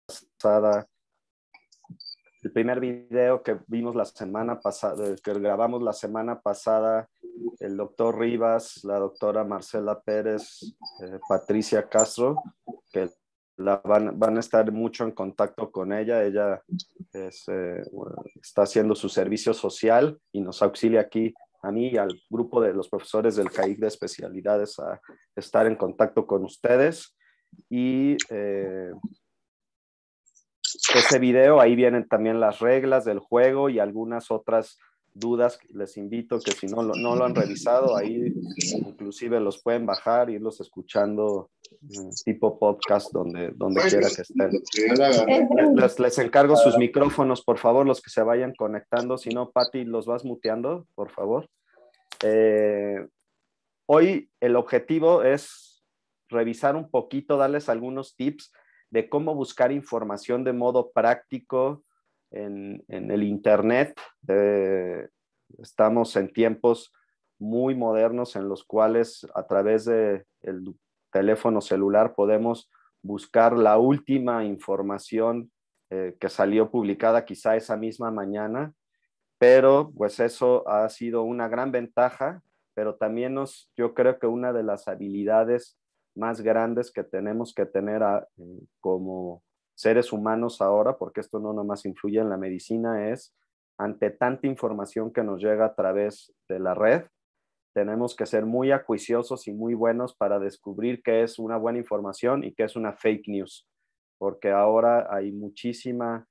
pasada, el primer video que vimos la semana pasada, que grabamos la semana pasada, el doctor Rivas, la doctora Marcela Pérez, Patricia Castro, que van a estar mucho en contacto con ella. Ella está haciendo su servicio social y nos auxilia aquí a mí y al grupo de los profesores del CAIC de especialidades a estar en contacto con ustedes. Y ese video, ahí vienen también las reglas del juego y algunas otras dudas. Les invito que si no lo han revisado, ahí inclusive los pueden bajar, irlos escuchando tipo podcast donde quiera que estén. Les encargo sus micrófonos, por favor, los que se vayan conectando. Si no, Pati, los vas muteando, por favor. Hoy el objetivo es revisar un poquito, darles algunos tips de cómo buscar información de modo práctico en el internet. Estamos en tiempos muy modernos en los cuales a través del teléfono celular podemos buscar la última información que salió publicada quizá esa misma mañana, pero pues eso ha sido una gran ventaja, pero también yo creo que una de las habilidades más grandes que tenemos que tener como seres humanos ahora, porque esto no nomás influye en la medicina, es ante tanta información que nos llega a través de la red, tenemos que ser muy acuiciosos y muy buenos para descubrir qué es una buena información y qué es una fake news, porque ahora hay muchísima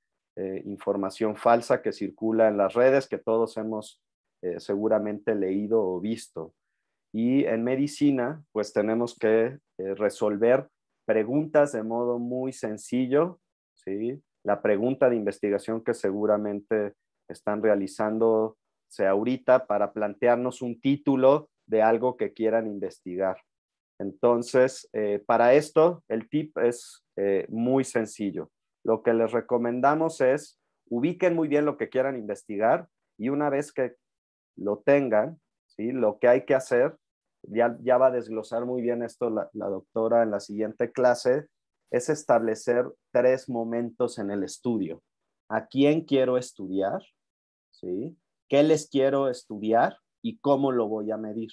información falsa que circula en las redes que todos hemos seguramente leído o visto. Y en medicina, pues tenemos que resolver preguntas de modo muy sencillo, ¿sí? La pregunta de investigación que seguramente están realizándose ahorita para plantearnos un título de algo que quieran investigar. Entonces, para esto, el tip es muy sencillo. Lo que les recomendamos es ubiquen muy bien lo que quieran investigar y una vez que lo tengan, ¿sí? Lo que hay que hacer, ya va a desglosar muy bien esto la doctora en la siguiente clase, es establecer 3 momentos en el estudio. ¿A quién quiero estudiar? ¿Sí? ¿Qué les quiero estudiar? ¿Y cómo lo voy a medir?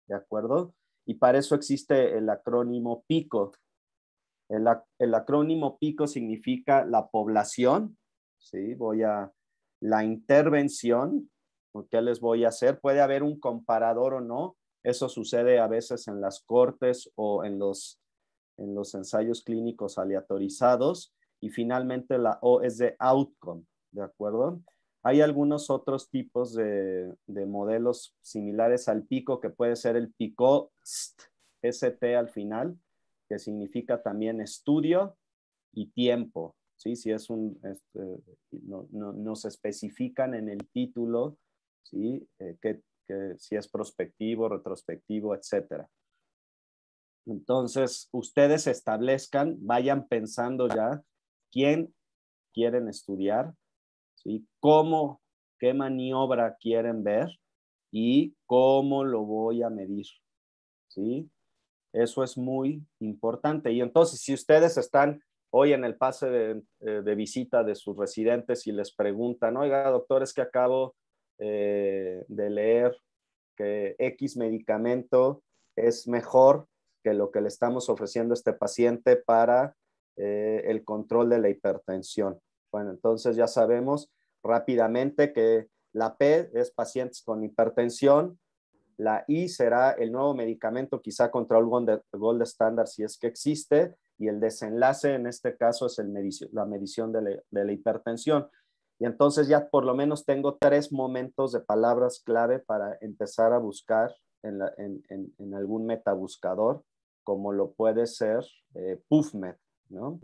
¿De acuerdo? Y para eso existe el acrónimo PICO. El acrónimo PICO significa la población, ¿sí? La intervención, ¿qué les voy a hacer? Puede haber un comparador o no, eso sucede a veces en las cortes o en los ensayos clínicos aleatorizados, y finalmente la O es de outcome, ¿de acuerdo? Hay algunos otros tipos de modelos similares al PICO, que puede ser el PICO-ST, ST al final, que significa también estudio y tiempo, ¿sí? Si es no se especifican en el título, ¿sí? Que si es prospectivo, retrospectivo, etcétera. Entonces, ustedes establezcan, vayan pensando ya quién quieren estudiar, ¿sí? Cómo, qué maniobra quieren ver y cómo lo voy a medir, ¿sí? Eso es muy importante. Y entonces, si ustedes están hoy en el pase de visita de sus residentes y les preguntan, oiga, doctor, es que acabo de leer que X medicamento es mejor que lo que le estamos ofreciendo a este paciente para el control de la hipertensión. Bueno, entonces ya sabemos rápidamente que la P es pacientes con hipertensión, la I será el nuevo medicamento quizá contra el gold standard si es que existe, y el desenlace en este caso es la medición de la hipertensión. Y entonces ya por lo menos tengo 3 momentos de palabras clave para empezar a buscar en algún metabuscador, como lo puede ser PubMed, ¿no?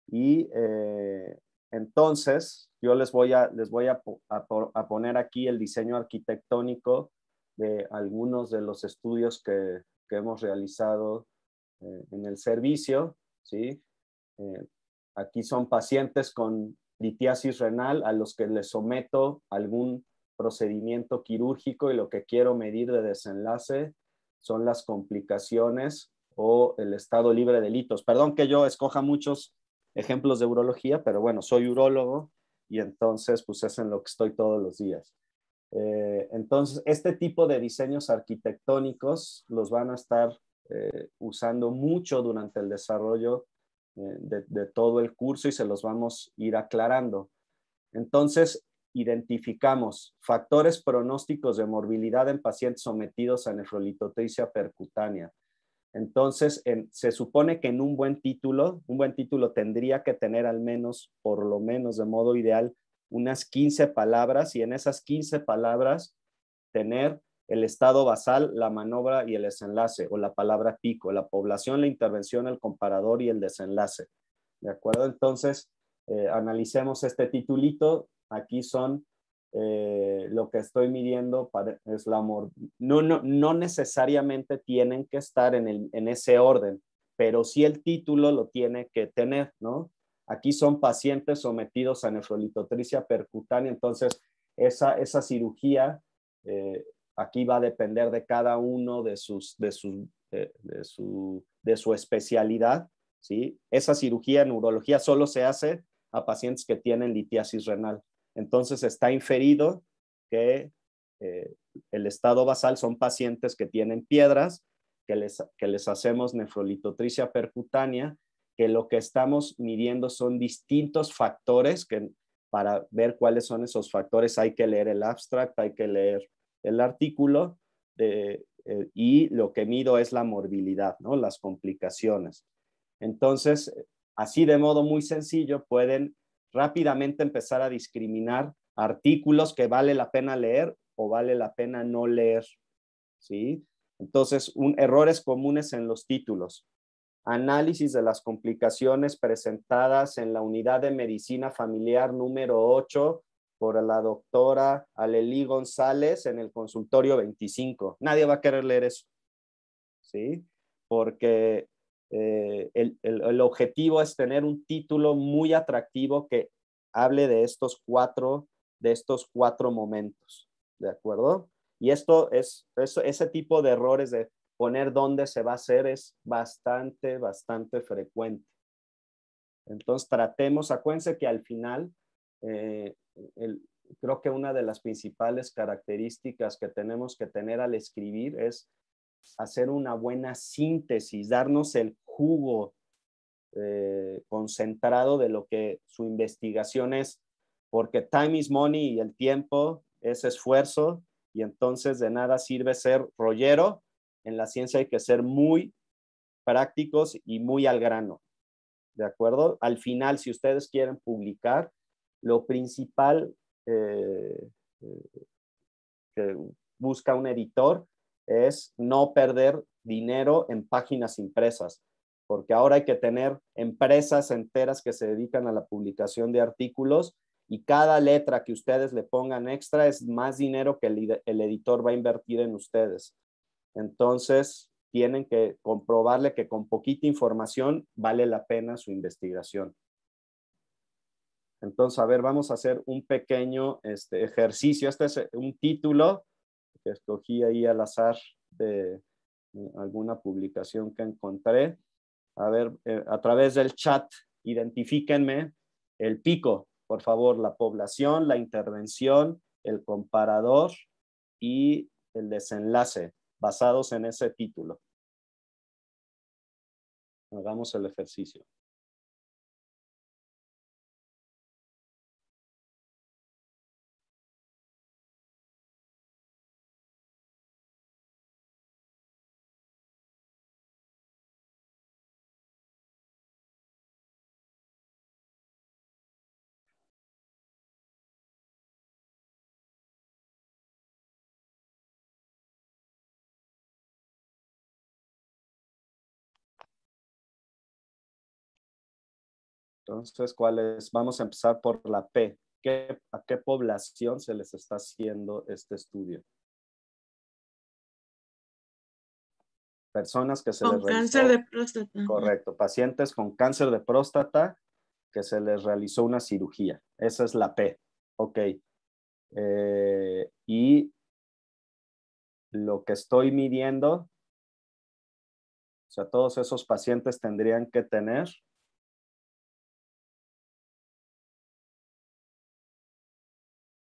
Y entonces yo les voy a poner aquí el diseño arquitectónico de algunos de los estudios que hemos realizado en el servicio, ¿sí? Aquí son pacientes con litiasis renal a los que les someto algún procedimiento quirúrgico y lo que quiero medir de desenlace son las complicaciones o el estado libre de litos. Perdón que yo escoja muchos ejemplos de urología, pero bueno, soy urólogo y entonces pues es en lo que estoy todos los días. Entonces, este tipo de diseños arquitectónicos los van a estar usando mucho durante el desarrollo de todo el curso y se los vamos a ir aclarando. Entonces, identificamos factores pronósticos de morbilidad en pacientes sometidos a nefrolitotricia percutánea. Entonces, se supone que en un buen título tendría que tener al menos, por lo menos de modo ideal, unas 15 palabras y en esas 15 palabras tener el estado basal, la maniobra y el desenlace, o la palabra pico, la población, la intervención, el comparador y el desenlace. ¿De acuerdo? Entonces, analicemos este titulito. Aquí son lo que estoy midiendo es la no necesariamente tienen que estar en ese orden, pero sí el título lo tiene que tener, ¿no? Aquí son pacientes sometidos a nefrolitotricia percutánea, entonces esa cirugía aquí va a depender de cada uno de su especialidad, ¿sí? Esa cirugía en urología solo se hace a pacientes que tienen litiasis renal. Entonces está inferido que el estado basal son pacientes que tienen piedras, que les hacemos nefrolitotricia percutánea, que lo que estamos midiendo son distintos factores que para ver cuáles son esos factores hay que leer el abstract, hay que leer el artículo y lo que mido es la morbilidad, ¿no? Las complicaciones. Entonces, así de modo muy sencillo pueden rápidamente empezar a discriminar artículos que vale la pena leer o vale la pena no leer, ¿sí? Entonces, errores comunes en los títulos. Análisis de las complicaciones presentadas en la unidad de medicina familiar número 8 por la doctora Alelí González en el consultorio 25. Nadie va a querer leer eso, ¿sí? Porque el objetivo es tener un título muy atractivo que hable de estos cuatro momentos, ¿de acuerdo? Y ese tipo de errores de poner dónde se va a hacer es bastante, bastante frecuente. Entonces acuérdense que al final, eh, creo que una de las principales características que tenemos que tener al escribir es hacer una buena síntesis, darnos el jugo concentrado de lo que su investigación es, porque time is money y el tiempo es esfuerzo y entonces de nada sirve ser rollero. En la ciencia hay que ser muy prácticos y muy al grano, ¿de acuerdo? Al final, si ustedes quieren publicar, lo principal que busca un editor es no perder dinero en páginas impresas, porque ahora hay que tener empresas enteras que se dedican a la publicación de artículos y cada letra que ustedes le pongan extra es más dinero que el editor va a invertir en ustedes. Entonces, tienen que comprobarle que con poquita información vale la pena su investigación. Entonces, a ver, vamos a hacer un pequeño ejercicio. Este es un título que escogí ahí al azar de alguna publicación que encontré. A ver, a través del chat, identifíquenme el pico, por favor, la población, la intervención, el comparador y el desenlace, basados en ese título. Hagamos el ejercicio. Entonces, vamos a empezar por la P. ¿A qué población se les está haciendo este estudio? Personas que se les Con cáncer realizó, de próstata. correcto, pacientes con cáncer de próstata que se les realizó una cirugía. Esa es la P. Ok. Y lo que estoy midiendo, o sea, todos esos pacientes tendrían que tener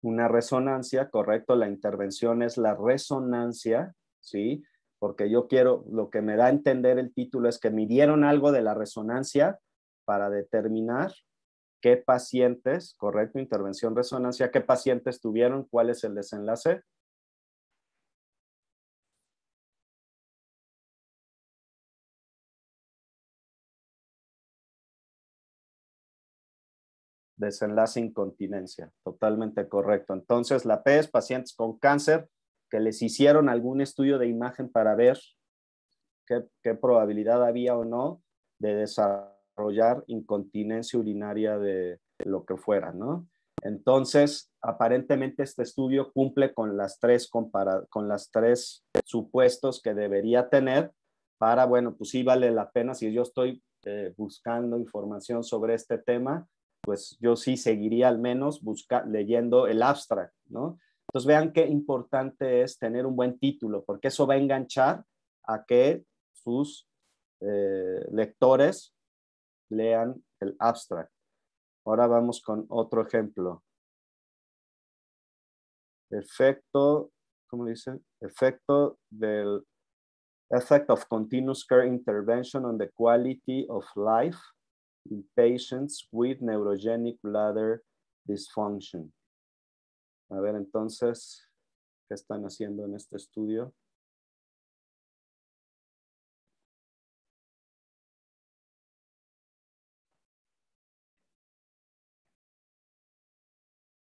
Una resonancia, correcto, la intervención es la resonancia, ¿sí? Porque yo quiero, lo que me da a entender el título es que midieron algo de la resonancia para determinar qué pacientes, correcto, intervención resonancia, qué pacientes tuvieron, cuál es el desenlace. Desenlace incontinencia, totalmente correcto. Entonces, la P es pacientes con cáncer que les hicieron algún estudio de imagen para ver qué probabilidad había o no de desarrollar incontinencia urinaria de lo que fuera, ¿no? Entonces, aparentemente este estudio cumple con las tres supuestos que debería tener para, bueno, pues sí vale la pena. Si yo estoy buscando información sobre este tema, pues yo sí seguiría al menos leyendo el abstract, ¿no? Entonces vean qué importante es tener un buen título, porque eso va a enganchar a que sus lectores lean el abstract. Ahora vamos con otro ejemplo. Efecto, ¿cómo dice? Efecto del effect of continuous care intervention on the quality of life in patients with neurogenic bladder dysfunction. A ver, entonces, ¿qué están haciendo en este estudio?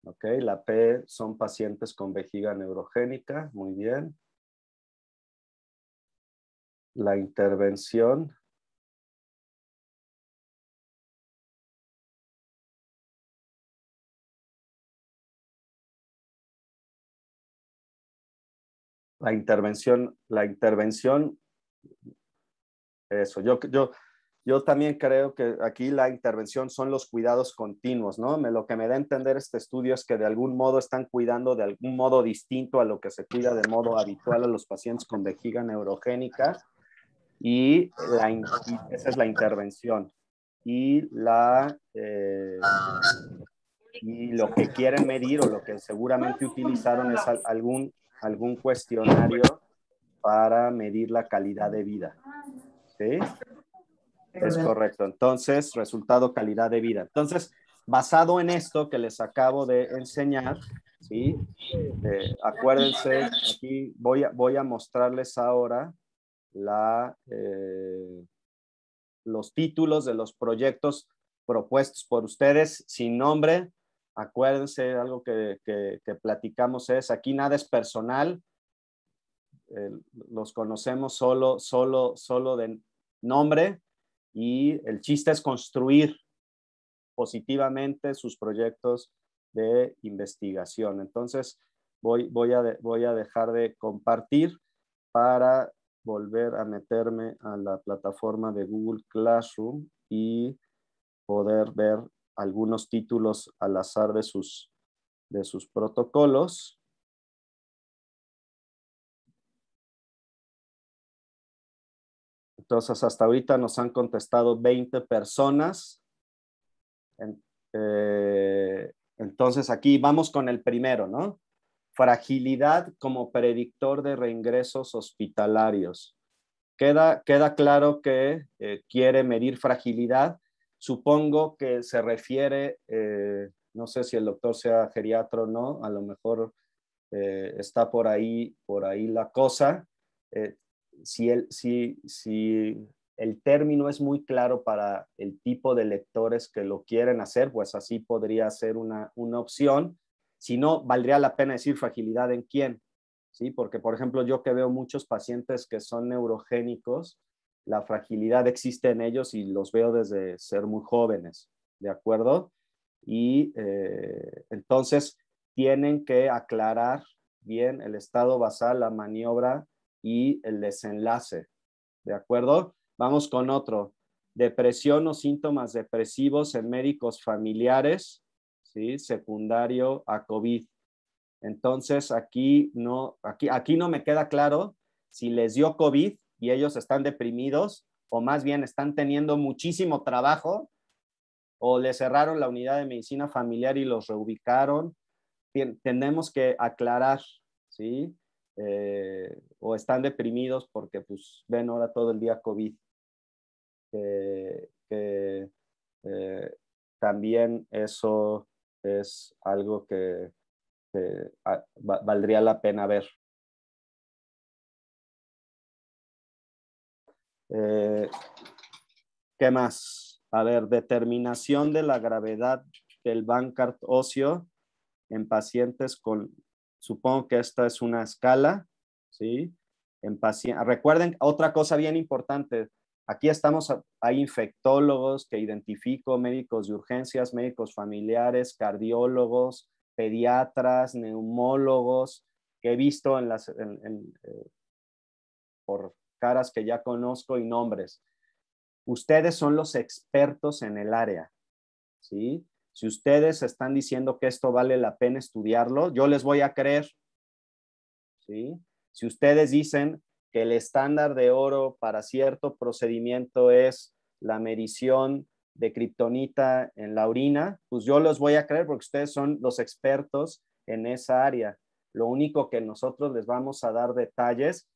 Ok, la P son pacientes con vejiga neurogénica, muy bien. La intervención. La intervención, eso, yo también creo que aquí la intervención son los cuidados continuos, ¿no? Lo que me da a entender este estudio es que de algún modo están cuidando de algún modo distinto a lo que se cuida de modo habitual a los pacientes con vejiga neurogénica y esa es la intervención. Y y lo que quieren medir o lo que seguramente utilizaron es algún cuestionario para medir la calidad de vida. ¿Sí? Es correcto. Entonces, resultado calidad de vida. Entonces, basado en esto que les acabo de enseñar, ¿sí? Acuérdense, aquí voy a mostrarles ahora los títulos de los proyectos propuestos por ustedes sin nombre. Acuérdense, algo que platicamos es, aquí nada es personal, los conocemos solo de nombre y el chiste es construir positivamente sus proyectos de investigación. Entonces, voy a dejar de compartir para volver a meterme a la plataforma de Google Classroom y poder ver algunos títulos al azar de sus protocolos. Entonces, hasta ahorita nos han contestado 20 personas. Entonces, aquí vamos con el primero, ¿no? Fragilidad como predictor de reingresos hospitalarios. Queda claro que quiere medir fragilidad. Supongo que se refiere, no sé si el doctor sea geriatra o no, a lo mejor está por ahí la cosa. Eh, si el término es muy claro para el tipo de lectores que lo quieren hacer, pues así podría ser una opción. Si no, valdría la pena decir fragilidad en quién, ¿sí? Porque, por ejemplo, yo que veo muchos pacientes que son neurogénicos, la fragilidad existe en ellos y los veo desde ser muy jóvenes, ¿de acuerdo? Y entonces tienen que aclarar bien el estado basal, la maniobra y el desenlace, ¿de acuerdo? Vamos con otro. Depresión o síntomas depresivos en médicos familiares, ¿sí? Secundario a COVID. Entonces, aquí no me queda claro si les dio COVID y ellos están deprimidos o más bien están teniendo muchísimo trabajo o le cerraron la unidad de medicina familiar y los reubicaron tenemos que aclarar, ¿sí? O están deprimidos porque pues ven ahora todo el día COVID, que también eso es algo que valdría la pena ver. ¿Qué más? A ver, determinación de la gravedad del Bankart óseo en pacientes con, supongo que esta es una escala, ¿sí? Recuerden, otra cosa bien importante, aquí hay infectólogos que identifico, médicos de urgencias, médicos familiares, cardiólogos, pediatras, neumólogos, que he visto por caras que ya conozco y nombres. Ustedes son los expertos en el área, ¿sí? Si ustedes están diciendo que esto vale la pena estudiarlo, yo les voy a creer, ¿sí? Si ustedes dicen que el estándar de oro para cierto procedimiento es la medición de kriptonita en la orina, pues yo los voy a creer porque ustedes son los expertos en esa área. Lo único que nosotros les vamos a dar detalles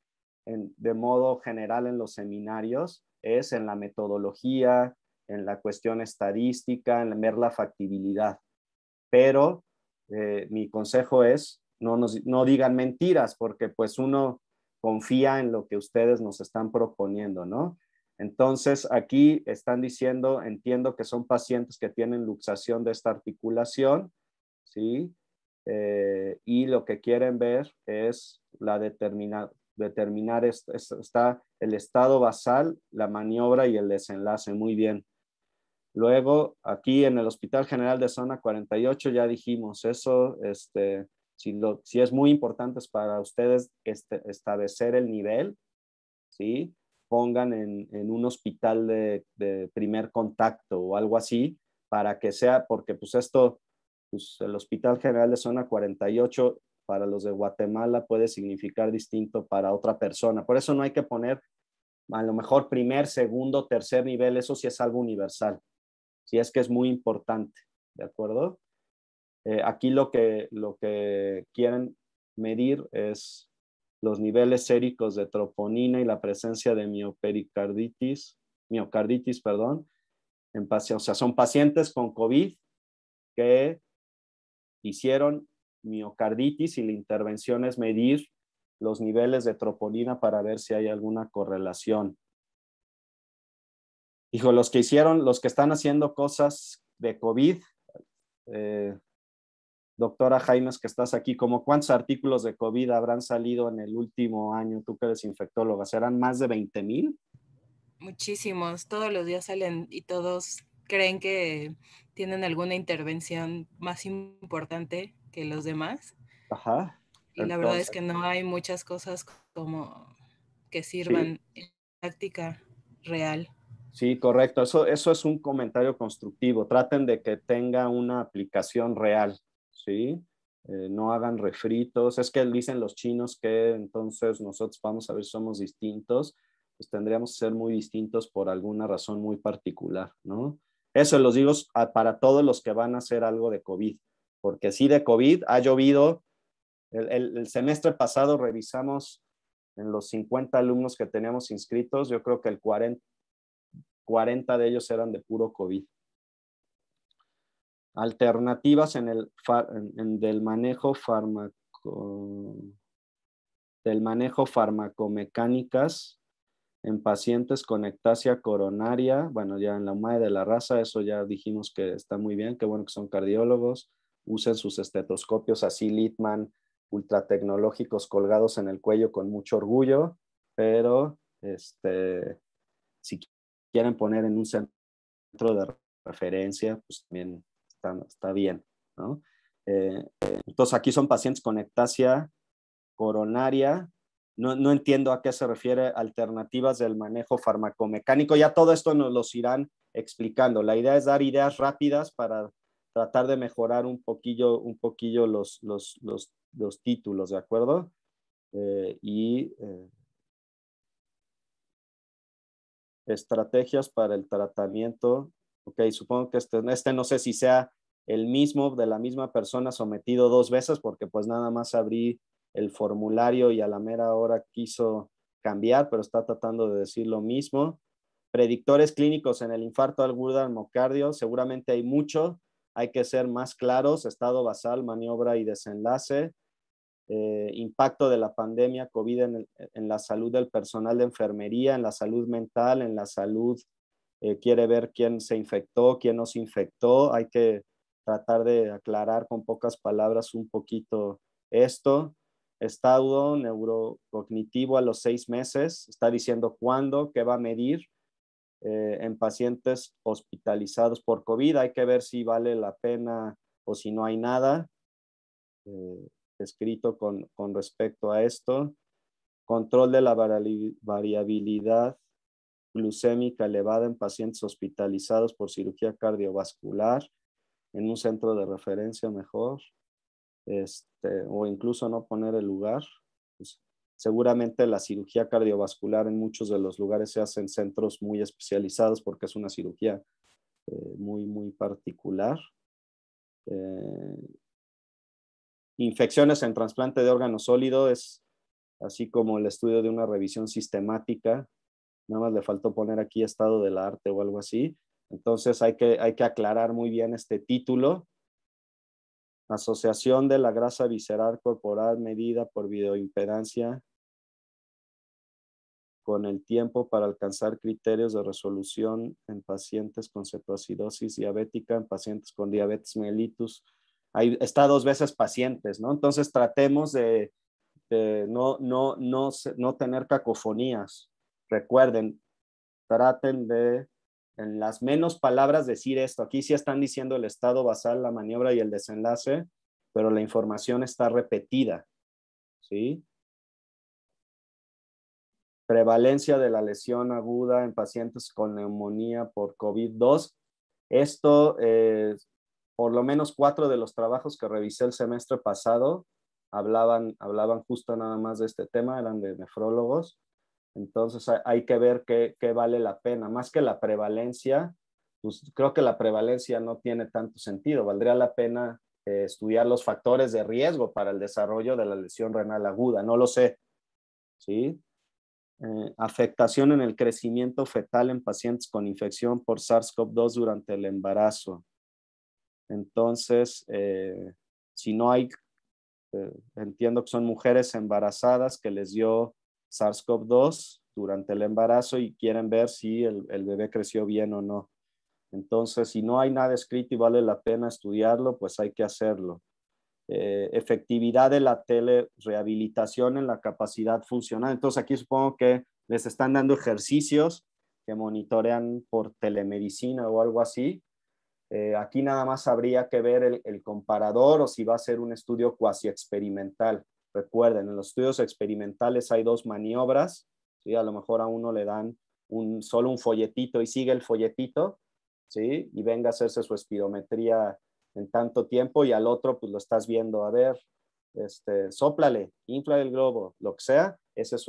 de modo general en los seminarios es en la metodología, en la cuestión estadística, en ver la factibilidad. Pero mi consejo es no digan mentiras porque pues uno confía en lo que ustedes nos están proponiendo, ¿no? Entonces aquí están diciendo, entiendo que son pacientes que tienen luxación de esta articulación, ¿sí? Y lo que quieren ver es determinar está el estado basal, la maniobra y el desenlace. Muy bien. Luego, aquí en el Hospital General de Zona 48 ya dijimos eso, si es muy importante para ustedes establecer el nivel, ¿sí? Pongan en un hospital de primer contacto o algo así, para que sea, porque pues el Hospital General de Zona 48 para los de Guatemala puede significar distinto para otra persona. Por eso no hay que poner a lo mejor primer, segundo, tercer nivel, eso sí es algo universal. Si es que es muy importante, ¿de acuerdo? Aquí lo que quieren medir es los niveles séricos de troponina y la presencia de miocarditis, perdón, o sea, son pacientes con COVID que hicieron miocarditis y la intervención es medir los niveles de troponina para ver si hay alguna correlación. Dijo, los que están haciendo cosas de COVID, doctora Jaimes, que estás aquí, ¿como cuántos artículos de COVID habrán salido en el último año? Tú que eres infectóloga, ¿serán más de 20,000? Muchísimos, todos los días salen y todos creen que tienen alguna intervención más importante que los demás. Ajá. Y la verdad es Entonces, que no hay muchas cosas como que sí, sirvan en práctica real. sí, correcto. Eso es un comentario constructivo. Traten de que tenga una aplicación real, ¿sí? No hagan refritos. Es que dicen los chinos que entonces nosotros vamos a ver si somos distintos. Pues tendríamos que ser muy distintos por alguna razón muy particular, ¿no? Eso los digo para todos los que van a hacer algo de COVID, porque sí de COVID ha llovido. El semestre pasado revisamos en los 50 alumnos que teníamos inscritos, yo creo que el 40 de ellos eran de puro COVID. Alternativas del manejo farmacomecánicas en pacientes con ectasia coronaria. Bueno, ya en la UMAE de la raza, eso ya dijimos que está muy bien, qué bueno que son cardiólogos. Usen sus estetoscopios así Littmann, ultra tecnológicos colgados en el cuello con mucho orgullo, pero si quieren poner en un centro de referencia, pues también está bien, ¿no? Entonces aquí son pacientes con ectasia coronaria. No entiendo a qué se refiere alternativas del manejo farmacomecánico. Ya todo esto nos los irán explicando. La idea es dar ideas rápidas para tratar de mejorar un poquillo los títulos, ¿de acuerdo? Estrategias para el tratamiento. Ok, supongo que este no sé si sea el mismo, de la misma persona sometido 2 veces, porque pues nada más abrí el formulario y a la mera hora quiso cambiar, pero está tratando de decir lo mismo. Predictores clínicos en el infarto agudo al miocardio, seguramente hay mucho, hay que ser más claros, estado basal, maniobra y desenlace. Impacto de la pandemia COVID en la salud del personal de enfermería, en la salud mental, en la salud, quiere ver quién se infectó, quién no se infectó, hay que tratar de aclarar con pocas palabras un poquito esto. Estado neurocognitivo a los 6 meses, está diciendo cuándo, qué va a medir. En pacientes hospitalizados por COVID, hay que ver si vale la pena o si no hay nada escrito con respecto a esto. Control de la variabilidad glucémica elevada en pacientes hospitalizados por cirugía cardiovascular en un centro de referencia mejor, o incluso no poner el lugar. Pues, seguramente la cirugía cardiovascular en muchos de los lugares se hace en centros muy especializados porque es una cirugía muy, muy particular. Infecciones en trasplante de órgano sólido es así como el estudio de una revisión sistemática. Nada más le faltó poner aquí estado del arte o algo así. Entonces hay que aclarar muy bien este título. Asociación de la grasa visceral corporal medida por videoimpedancia con el tiempo para alcanzar criterios de resolución en pacientes con cetoacidosis diabética, en pacientes con diabetes mellitus. Ahí está 2 veces pacientes, ¿no? Entonces tratemos de no tener cacofonías. Recuerden, traten de, en las menos palabras, decir esto. Aquí sí están diciendo el estado basal, la maniobra y el desenlace, pero la información está repetida, ¿sí? Prevalencia de la lesión aguda en pacientes con neumonía por COVID-2. Esto, por lo menos 4 de los trabajos que revisé el semestre pasado hablaban justo nada más de este tema, eran de nefrólogos. Entonces hay que ver qué vale la pena. Más que la prevalencia, pues creo que la prevalencia no tiene tanto sentido. Valdría la pena estudiar los factores de riesgo para el desarrollo de la lesión renal aguda. No lo sé, ¿sí? Afectación en el crecimiento fetal en pacientes con infección por SARS-CoV-2 durante el embarazo. Entonces, si no hay, entiendo que son mujeres embarazadas que les dio SARS-CoV-2 durante el embarazo y quieren ver si el bebé creció bien o no. Entonces, si no hay nada escrito y vale la pena estudiarlo, pues hay que hacerlo. Efectividad de la telerehabilitación en la capacidad funcional. Entonces, aquí supongo que les están dando ejercicios que monitorean por telemedicina o algo así. Aquí nada más habría que ver el comparador o si va a ser un estudio cuasi experimental. Recuerden, en los estudios experimentales hay 2 maniobras, ¿sí? A lo mejor a uno le dan solo un folletito y sigue el folletito, ¿sí? Y venga a hacerse su espirometría en tanto tiempo y al otro pues lo estás viendo, a ver, sóplale, infla el globo, lo que sea, esa es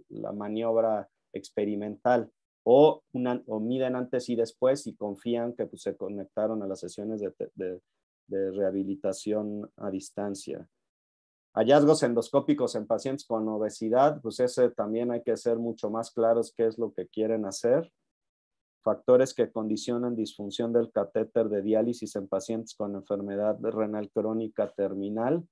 la maniobra experimental. O miden antes y después y confían que pues, se conectaron a las sesiones de rehabilitación a distancia. Hallazgos endoscópicos en pacientes con obesidad, pues ese también hay que ser mucho más claros qué es lo que quieren hacer. Factores que condicionan disfunción del catéter de diálisis en pacientes con enfermedad renal crónica terminal.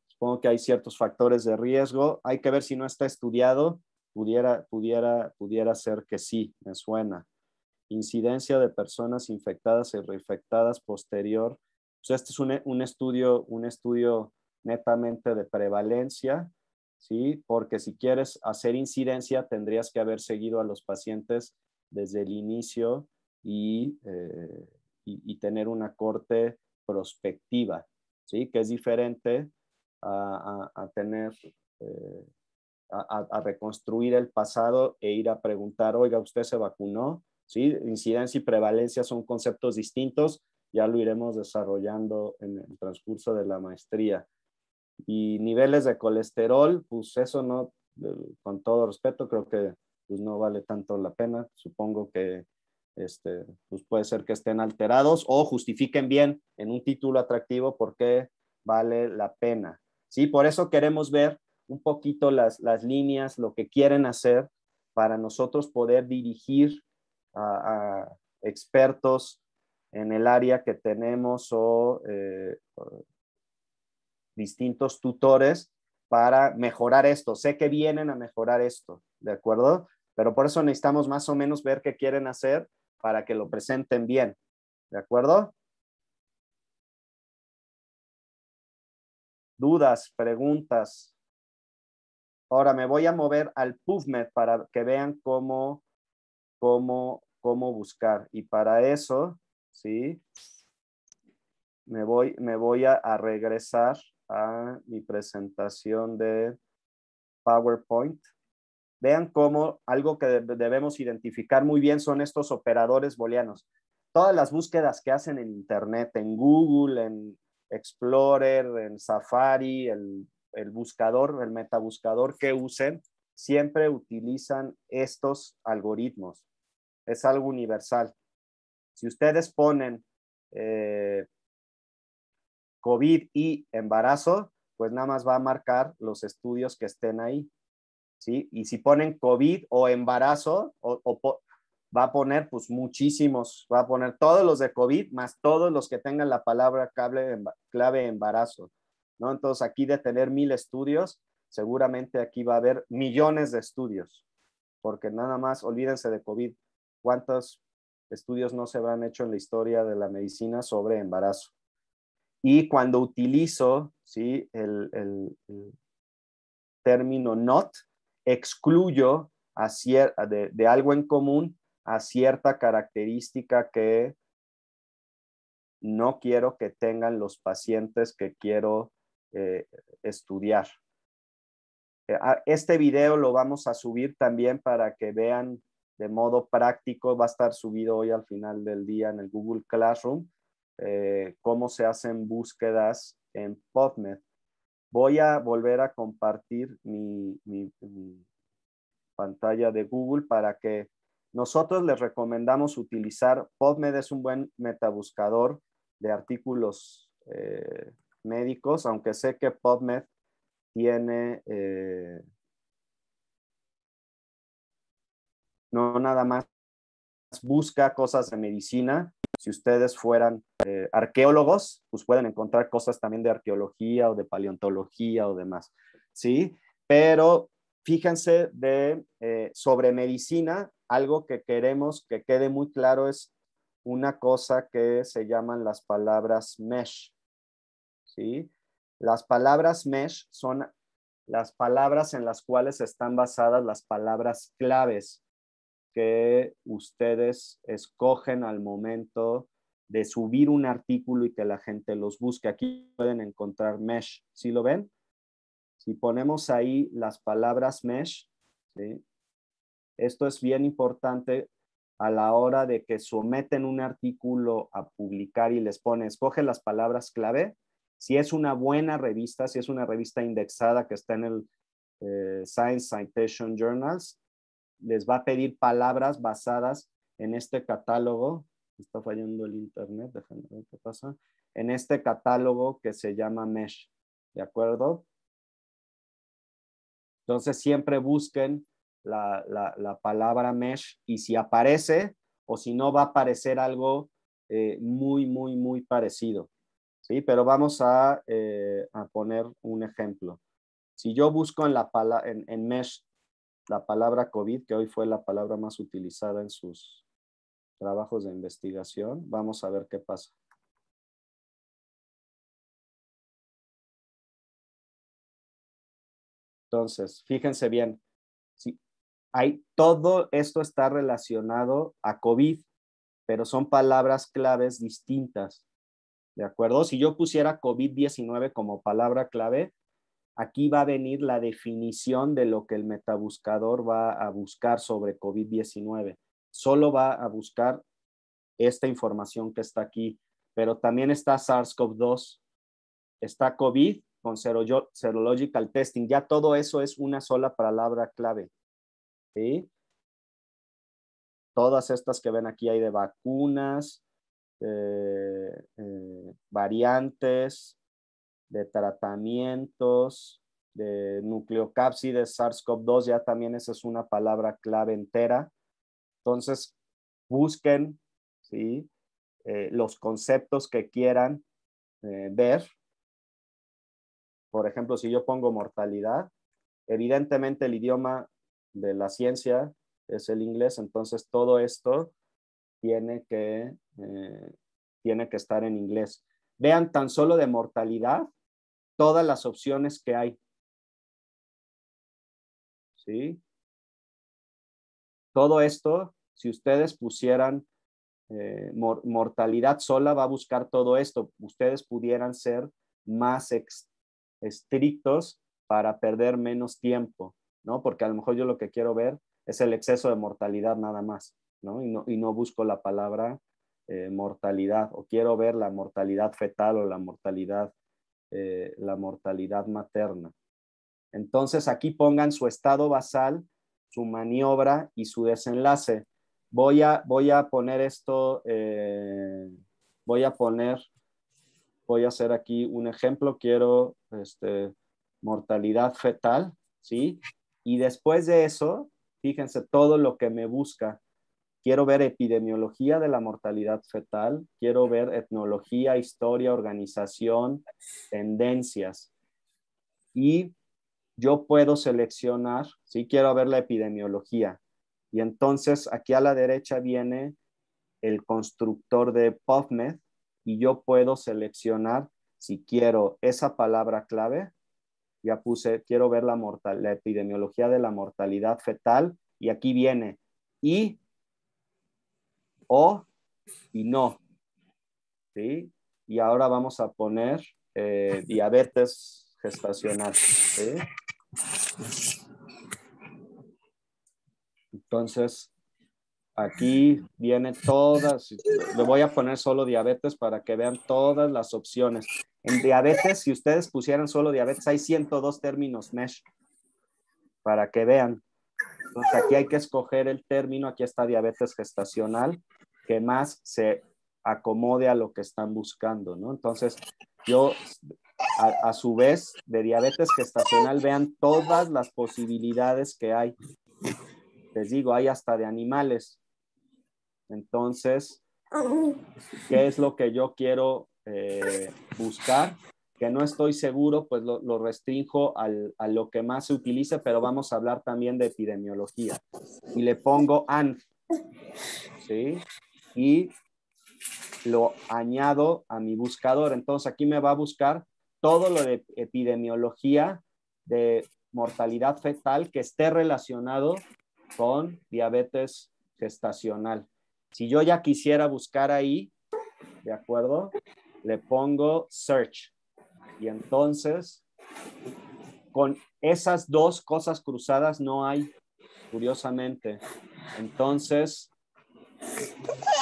Supongo que hay ciertos factores de riesgo. Hay que ver si no está estudiado. Pudiera ser que sí, me suena. Incidencia de personas infectadas y reinfectadas posterior. Pues este es un estudio netamente de prevalencia, ¿sí? Porque si quieres hacer incidencia, tendrías que haber seguido a los pacientes desde el inicio y tener una corte prospectiva, ¿sí? Que es diferente a tener, a reconstruir el pasado e ir a preguntar, oiga, ¿usted se vacunó? ¿Sí? Incidencia y prevalencia son conceptos distintos, ya lo iremos desarrollando en el transcurso de la maestría. Y niveles de colesterol, pues eso no, con todo respeto, creo que pues no vale tanto la pena. Supongo que pues puede ser que estén alterados o justifiquen bien en un título atractivo por qué vale la pena. ¿Sí? Por eso queremos ver un poquito las líneas, lo que quieren hacer para nosotros poder dirigir a expertos en el área que tenemos o distintos tutores para mejorar esto. Sé que vienen a mejorar esto, ¿de acuerdo? Pero por eso necesitamos más o menos ver qué quieren hacer para que lo presenten bien, ¿de acuerdo? Dudas, preguntas. Ahora me voy a mover al PubMed para que vean cómo buscar. Y para eso, ¿sí? Me voy a regresar a mi presentación de PowerPoint. Vean cómo algo que debemos identificar muy bien son estos operadores booleanos. Todas las búsquedas que hacen en Internet, en Google, en Explorer, en Safari, el buscador, el metabuscador que usen, siempre utilizan estos algoritmos. Es algo universal. Si ustedes ponen COVID y embarazo, pues nada más va a marcar los estudios que estén ahí. ¿Sí? Y si ponen COVID o embarazo, va a poner pues muchísimos, va a poner todos los de COVID más todos los que tengan la palabra clave embarazo, ¿no? Entonces aquí de tener 1000 estudios, seguramente aquí va a haber millones de estudios, porque nada más olvídense de COVID. ¿Cuántos estudios no se habrán hecho en la historia de la medicina sobre embarazo? Y cuando utilizo, ¿sí? el término not, excluyo de algo en común a cierta característica que no quiero que tengan los pacientes que quiero estudiar. Este video lo vamos a subir también para que vean de modo práctico, va a estar subido hoy al final del día en el Google Classroom, cómo se hacen búsquedas en PubMed. Voy a volver a compartir mi pantalla de Google para que nosotros les recomendamos utilizar. PubMed es un buen metabuscador de artículos médicos, aunque sé que PubMed tiene no nada más busca cosas de medicina. Si ustedes fueran arqueólogos, pues pueden encontrar cosas también de arqueología o de paleontología o demás, ¿sí? Pero fíjense sobre medicina, algo que queremos que quede muy claro es una cosa que se llaman las palabras mesh, ¿sí? Las palabras mesh son las palabras en las cuales están basadas las palabras claves que ustedes escogen al momento de subir un artículo y que la gente los busque. Aquí pueden encontrar mesh. ¿Sí lo ven? Si ponemos ahí las palabras mesh, ¿sí? Esto es bien importante a la hora de que someten un artículo a publicar y les pone, escoge las palabras clave. Si es una buena revista, si es una revista indexada que está en el Science Citation Journals, les va a pedir palabras basadas en este catálogo. Está fallando el internet, déjenme ver qué pasa. En este catálogo que se llama Mesh, ¿de acuerdo? Entonces siempre busquen la palabra Mesh y si aparece o si no va a aparecer algo muy parecido. ¿Sí? Pero vamos a poner un ejemplo. Si yo busco en Mesh la palabra COVID, que hoy fue la palabra más utilizada en sus trabajos de investigación, vamos a ver qué pasa. Entonces, fíjense bien, si todo esto está relacionado a COVID, pero son palabras claves distintas, ¿de acuerdo? Si yo pusiera COVID-19 como palabra clave, aquí va a venir la definición de lo que el metabuscador va a buscar sobre COVID-19. Solo va a buscar esta información que está aquí, pero también está SARS-CoV-2, está COVID con serological testing. Ya todo eso es una sola palabra clave, ¿sí? todas estas que ven aquí hay de vacunas, variantes, de tratamientos, de nucleocápsides, SARS-CoV-2, ya también esa es una palabra clave entera. Entonces, busquen, ¿sí? Los conceptos que quieran ver. Por ejemplo, si yo pongo mortalidad, evidentemente el idioma de la ciencia es el inglés, entonces todo esto tiene que estar en inglés. Vean tan solo de mortalidad todas las opciones que hay. ¿Sí? Todo esto, si ustedes pusieran mortalidad sola, va a buscar todo esto. Ustedes pudieran ser más estrictos para perder menos tiempo, ¿no? Porque a lo mejor yo lo que quiero ver es el exceso de mortalidad nada más, ¿no? Y no busco la palabra mortalidad, o quiero ver la mortalidad fetal o la mortalidad materna. Entonces aquí pongan su estado basal, su maniobra y su desenlace. Voy a poner esto, voy a hacer aquí un ejemplo. Quiero mortalidad fetal, ¿sí? Y después de eso, fíjense todo lo que me busca. Quiero ver epidemiología de la mortalidad fetal, quiero ver etnología, historia, organización, tendencias. Y yo puedo seleccionar, si quiero ver la epidemiología. Y entonces aquí a la derecha viene el constructor de PubMed y yo puedo seleccionar si quiero esa palabra clave. Ya puse, quiero ver la epidemiología de la mortalidad fetal y aquí viene y, o y no. ¿Sí? Y ahora vamos a poner diabetes gestacional. ¿Sí? Entonces, aquí viene todas, le voy a poner solo diabetes para que vean todas las opciones. En diabetes, si ustedes pusieran solo diabetes, hay 102 términos MESH para que vean. Entonces, aquí hay que escoger el término, aquí está diabetes gestacional, que más se acomode a lo que están buscando, ¿no? Entonces, yo, a su vez, de diabetes gestacional, vean todas las posibilidades que hay. Les digo, hay hasta de animales. Entonces, ¿qué es lo que yo quiero buscar? Que no estoy seguro, pues lo restringo a lo que más se utilice, pero vamos a hablar también de epidemiología. Y le pongo AND, ¿sí? Y lo añado a mi buscador. Entonces, aquí me va a buscar todo lo de epidemiología de mortalidad fetal que esté relacionado con diabetes gestacional. Si yo ya quisiera buscar ahí, ¿de acuerdo? Le pongo search. Y entonces, con esas dos cosas cruzadas no hay, curiosamente. Entonces,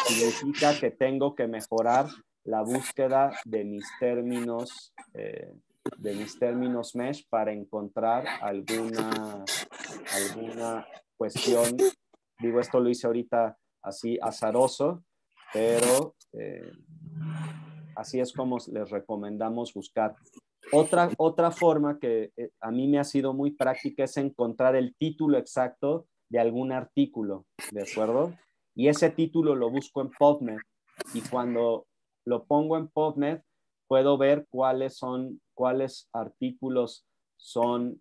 significa que tengo que mejorar la búsqueda de mis términos mesh para encontrar alguna cuestión. Digo, esto lo hice ahorita así azaroso, pero así es como les recomendamos buscar. Otra forma que a mí me ha sido muy práctica es encontrar el título exacto de algún artículo, ¿de acuerdo? Y ese título lo busco en PubMed y cuando lo pongo en PubMed puedo ver cuáles artículos son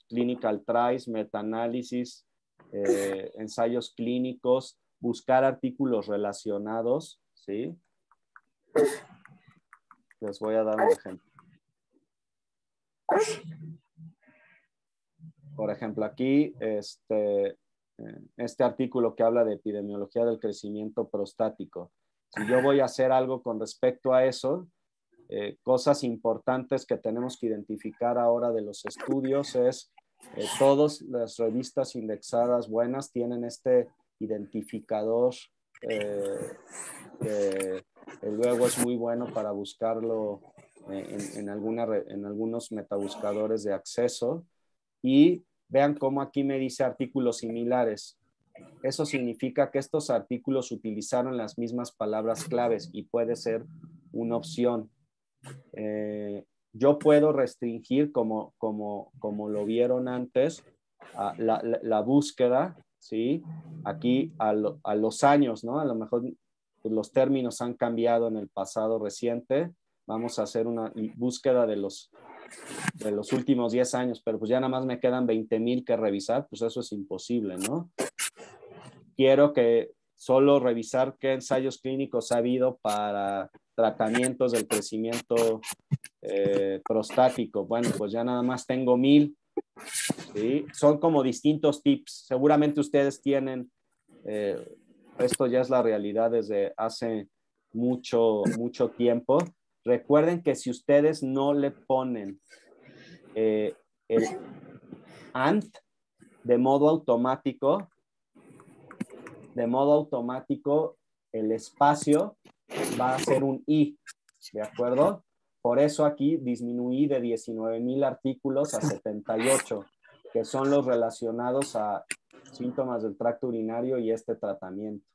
clinical trials, metaanálisis, ensayos clínicos, buscar artículos relacionados, ¿sí? Les voy a dar un ejemplo. Por ejemplo, aquí este artículo que habla de epidemiología del crecimiento prostático. Si yo voy a hacer algo con respecto a eso, cosas importantes que tenemos que identificar ahora de los estudios es todas las revistas indexadas buenas tienen este identificador que luego es muy bueno para buscarlo en algunos metabuscadores de acceso. Y vean cómo aquí me dice artículos similares. Eso significa que estos artículos utilizaron las mismas palabras claves y puede ser una opción. Yo puedo restringir, como lo vieron antes, la búsqueda, ¿sí? Aquí a los años, ¿no? A lo mejor pues, los términos han cambiado en el pasado reciente. Vamos a hacer una búsqueda de los últimos 10 años, pero pues ya nada más me quedan 20,000 que revisar, pues eso es imposible, ¿no? Quiero que solo revisar qué ensayos clínicos ha habido para tratamientos del crecimiento prostático. Bueno, pues ya nada más tengo 1,000, ¿sí? Son como distintos tips. Seguramente ustedes tienen, esto ya es la realidad desde hace mucho tiempo. Recuerden que si ustedes no le ponen el ANT de modo automático, el espacio va a ser un I, ¿de acuerdo? Por eso aquí disminuí de 19,000 artículos a 78, que son los relacionados a síntomas del tracto urinario y este tratamiento.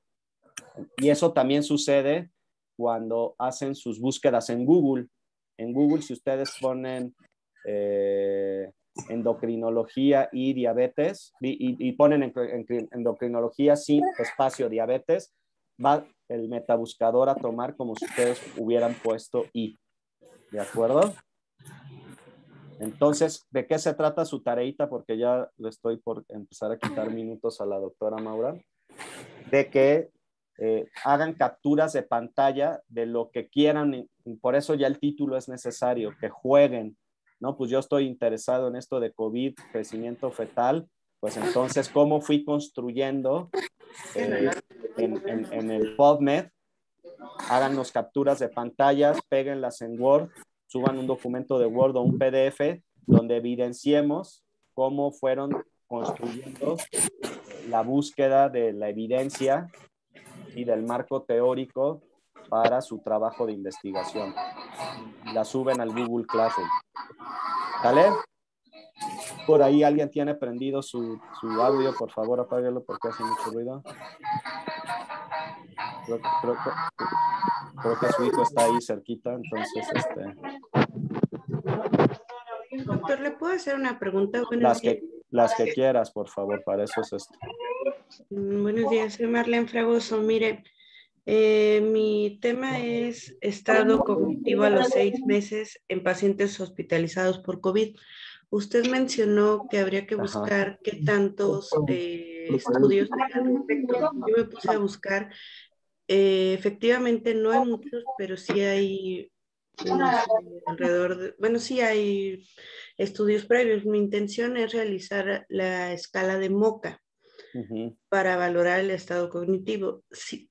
Y eso también sucede cuando hacen sus búsquedas en Google. En Google, si ustedes ponen endocrinología y diabetes y ponen endocrinología sin espacio diabetes, va el metabuscador a tomar como si ustedes hubieran puesto I. ¿De acuerdo? Entonces, ¿de qué se trata su tareita? Porque ya le estoy por empezar a quitar minutos a la doctora Maura. De que hagan capturas de pantalla de lo que quieran. Y por eso ya el título es necesario, que jueguen, ¿no? Pues yo estoy interesado en esto de COVID, crecimiento fetal, pues entonces, ¿cómo fui construyendo en el PubMed? Háganos capturas de pantallas, péguenlas en Word, suban un documento de Word o un PDF donde evidenciemos cómo fueron construyendo la búsqueda de la evidencia y del marco teórico para su trabajo de investigación. La suben al Google Classroom. ¿Vale? Por ahí alguien tiene prendido su audio, por favor apáguelo porque hace mucho ruido. Creo que su hijo está ahí cerquita, entonces Doctor, ¿le puedo hacer una pregunta? Buenos días. Las que quieras, por favor, para eso es esto. Buenos días, soy Marlene Fragoso. Mire, mi tema es estado cognitivo a los 6 meses en pacientes hospitalizados por COVID. Usted mencionó que habría que buscar qué tantos estudios hay al respecto. Yo me puse a buscar. Efectivamente, no hay muchos, pero sí hay unos alrededor de, bueno, sí hay estudios previos. Mi intención es realizar la escala de MoCA para valorar el estado cognitivo.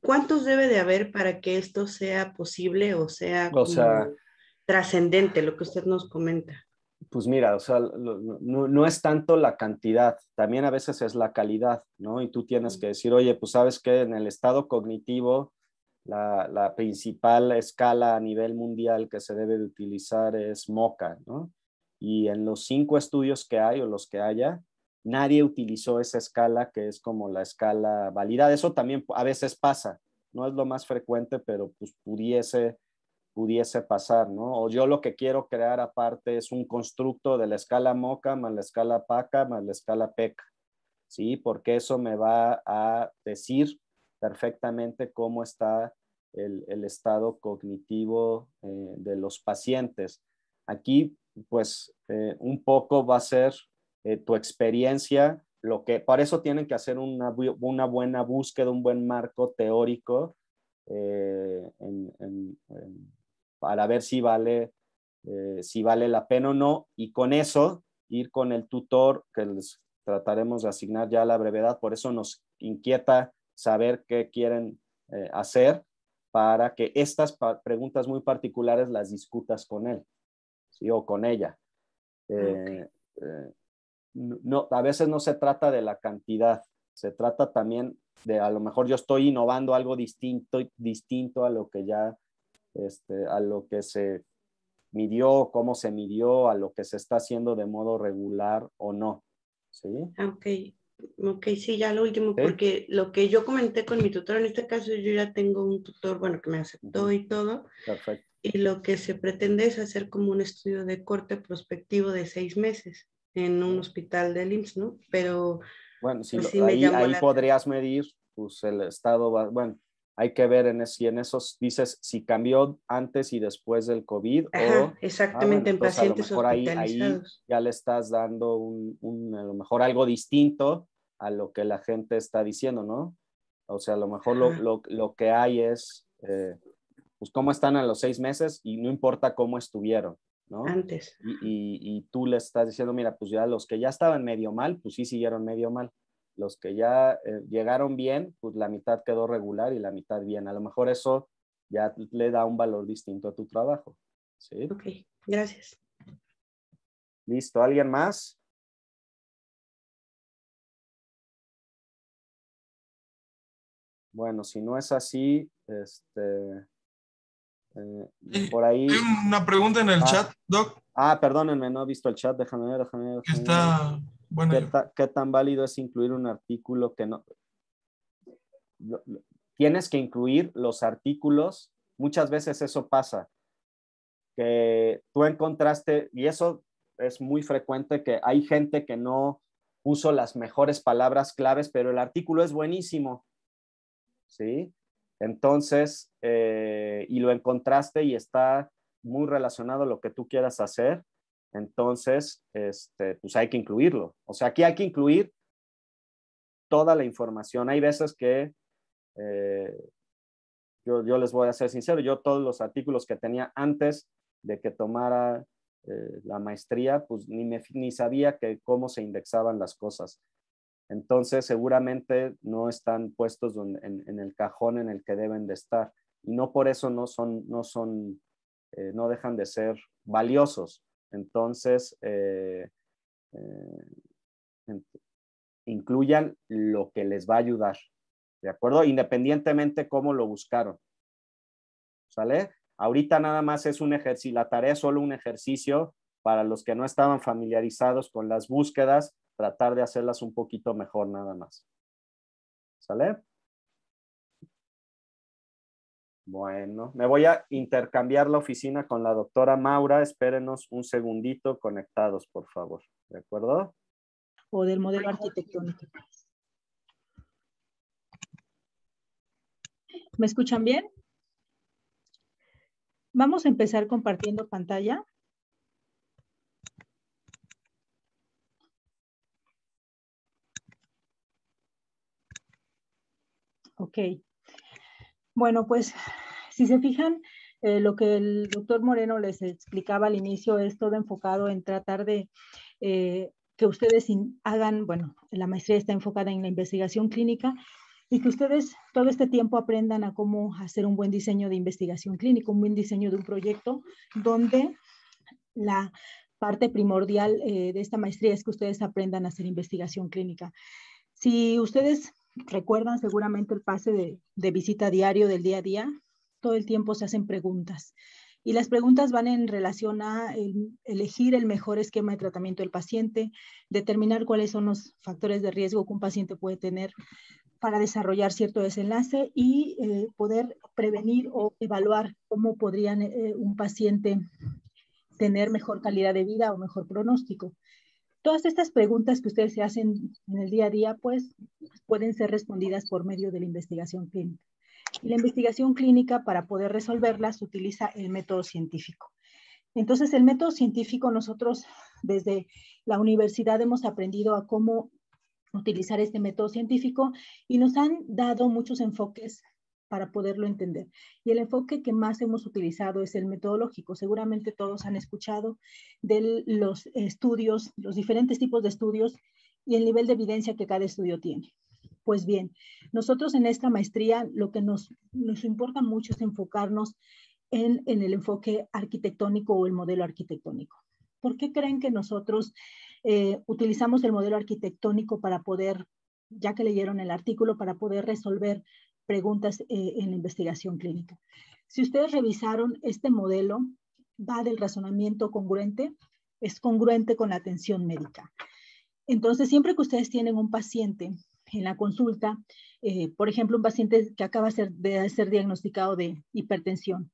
¿Cuántos debe de haber para que esto sea posible o sea trascendente, lo que usted nos comenta? Pues mira, o sea, no es tanto la cantidad, también a veces es la calidad, ¿no? Y tú tienes que decir, oye, pues sabes que en el estado cognitivo la principal escala a nivel mundial que se debe de utilizar es MoCA, ¿no? Y en los 5 estudios que hay o los que haya, nadie utilizó esa escala que es como la escala validada. Eso también a veces pasa, no es lo más frecuente, pero pues pudiese pasar, ¿no? O yo lo que quiero crear aparte es un constructo de la escala MoCA más la escala PACA más la escala PECA, ¿sí? Porque eso me va a decir perfectamente cómo está el estado cognitivo de los pacientes. Aquí, pues, un poco va a ser tu experiencia, por eso tienen que hacer una buena búsqueda, un buen marco teórico para ver si vale la pena o no, y con eso ir con el tutor que les trataremos de asignar ya a la brevedad. Por eso nos inquieta saber qué quieren hacer para que estas preguntas muy particulares las discutas con él, ¿sí? O con ella. No, a veces no se trata de la cantidad, se trata también de, a lo mejor yo estoy innovando algo distinto a lo que ya, a lo que se midió, cómo se midió, a lo que se está haciendo de modo regular o no, ¿sí? Ok. Ok, sí, ya lo último, ¿Sí? porque lo que yo comenté con mi tutor, en este caso yo ya tengo un tutor, bueno, que me aceptó y todo, Perfecto. y lo que se pretende es hacer como un estudio de corte prospectivo de 6 meses en un hospital del IMSS, ¿no? Pero Bueno, si pues sí me ahí, llamó ahí la atención. podrías medir, pues el estado, bueno, hay que ver si en esos dices si cambió antes y después del COVID Ajá, bueno, exactamente, en entonces a lo pacientes mejor ahí hospitalizados. ya le estás dando a lo mejor algo distinto a lo que la gente está diciendo, ¿no? O sea, a lo mejor Ajá, lo que hay es, pues cómo están a los 6 meses y no importa cómo estuvieron, ¿no? antes. Y tú le estás diciendo, mira, pues ya los que ya estaban medio mal, pues sí siguieron medio mal. Los que ya llegaron bien, pues la mitad quedó regular y la mitad bien. A lo mejor eso ya le da un valor distinto a tu trabajo. ¿Sí? Ok, gracias. ¿Listo? ¿Alguien más? Bueno, si no es así, por Hay ahí. una pregunta en el chat, Doc, Perdónenme, no he visto el chat. que Déjame ver. está, bueno, ¿Qué tan válido es incluir un artículo que no? Tienes que incluir los artículos. Muchas veces eso pasa, que tú encontraste, y eso es muy frecuente, que hay gente que no puso las mejores palabras claves, pero el artículo es buenísimo, ¿sí? Entonces, y lo encontraste y está muy relacionado a lo que tú quieras hacer, entonces, pues hay que incluirlo. O sea, aquí hay que incluir toda la información. Hay veces que eh, yo les voy a ser sincero, yo todos los artículos que tenía antes de que tomara la maestría, pues ni sabía cómo se indexaban las cosas. Entonces, seguramente no están puestos en el cajón en el que deben de estar. Y no por eso no dejan de ser valiosos. Entonces, incluyan lo que les va a ayudar. ¿De acuerdo? Independientemente cómo lo buscaron. ¿Sale? Ahorita nada más es un ejercicio, la tarea es solo un ejercicio para los que no estaban familiarizados con las búsquedas, tratar de hacerlas un poquito mejor nada más. ¿Sale? Bueno, me voy a intercambiar la oficina con la doctora Maura. Espérenos un segundito conectados, por favor. ¿De acuerdo? O del modelo arquitectónico. ¿Me escuchan bien? Vamos a empezar compartiendo pantalla. Ok. Bueno, pues si se fijan, lo que el doctor Moreno les explicaba al inicio es todo enfocado en tratar de que ustedes hagan, bueno, la maestría está enfocada en la investigación clínica y que ustedes todo este tiempo aprendan a cómo hacer un buen diseño de investigación clínica, un buen diseño de un proyecto donde la parte primordial de esta maestría es que ustedes aprendan a hacer investigación clínica. Si ustedes recuerdan seguramente el pase de visita diario del día a día, todo el tiempo se hacen preguntas. Y las preguntas van en relación a elegir el mejor esquema de tratamiento del paciente, determinar cuáles son los factores de riesgo que un paciente puede tener para desarrollar cierto desenlace y poder prevenir o evaluar cómo podrían un paciente tener mejor calidad de vida o mejor pronóstico. Todas estas preguntas que ustedes se hacen en el día a día, pues pueden ser respondidas por medio de la investigación clínica. Y la investigación clínica, para poder resolverlas, utiliza el método científico. Entonces, el método científico, nosotros desde la universidad hemos aprendido a cómo utilizar este método científico y nos han dado muchos enfoques para poderlo entender. Y el enfoque que más hemos utilizado es el metodológico. Seguramente todos han escuchado de los estudios, los diferentes tipos de estudios y el nivel de evidencia que cada estudio tiene. Pues bien, nosotros en esta maestría lo que nos importa mucho es enfocarnos en el enfoque arquitectónico o el modelo arquitectónico. ¿Por qué creen que nosotros utilizamos el modelo arquitectónico para poder, ya que leyeron el artículo, para poder resolver preguntas en la investigación clínica? Si ustedes revisaron este modelo, va del razonamiento congruente, es congruente con la atención médica. Entonces, siempre que ustedes tienen un paciente en la consulta, por ejemplo, un paciente que acaba de ser diagnosticado de hipertensión,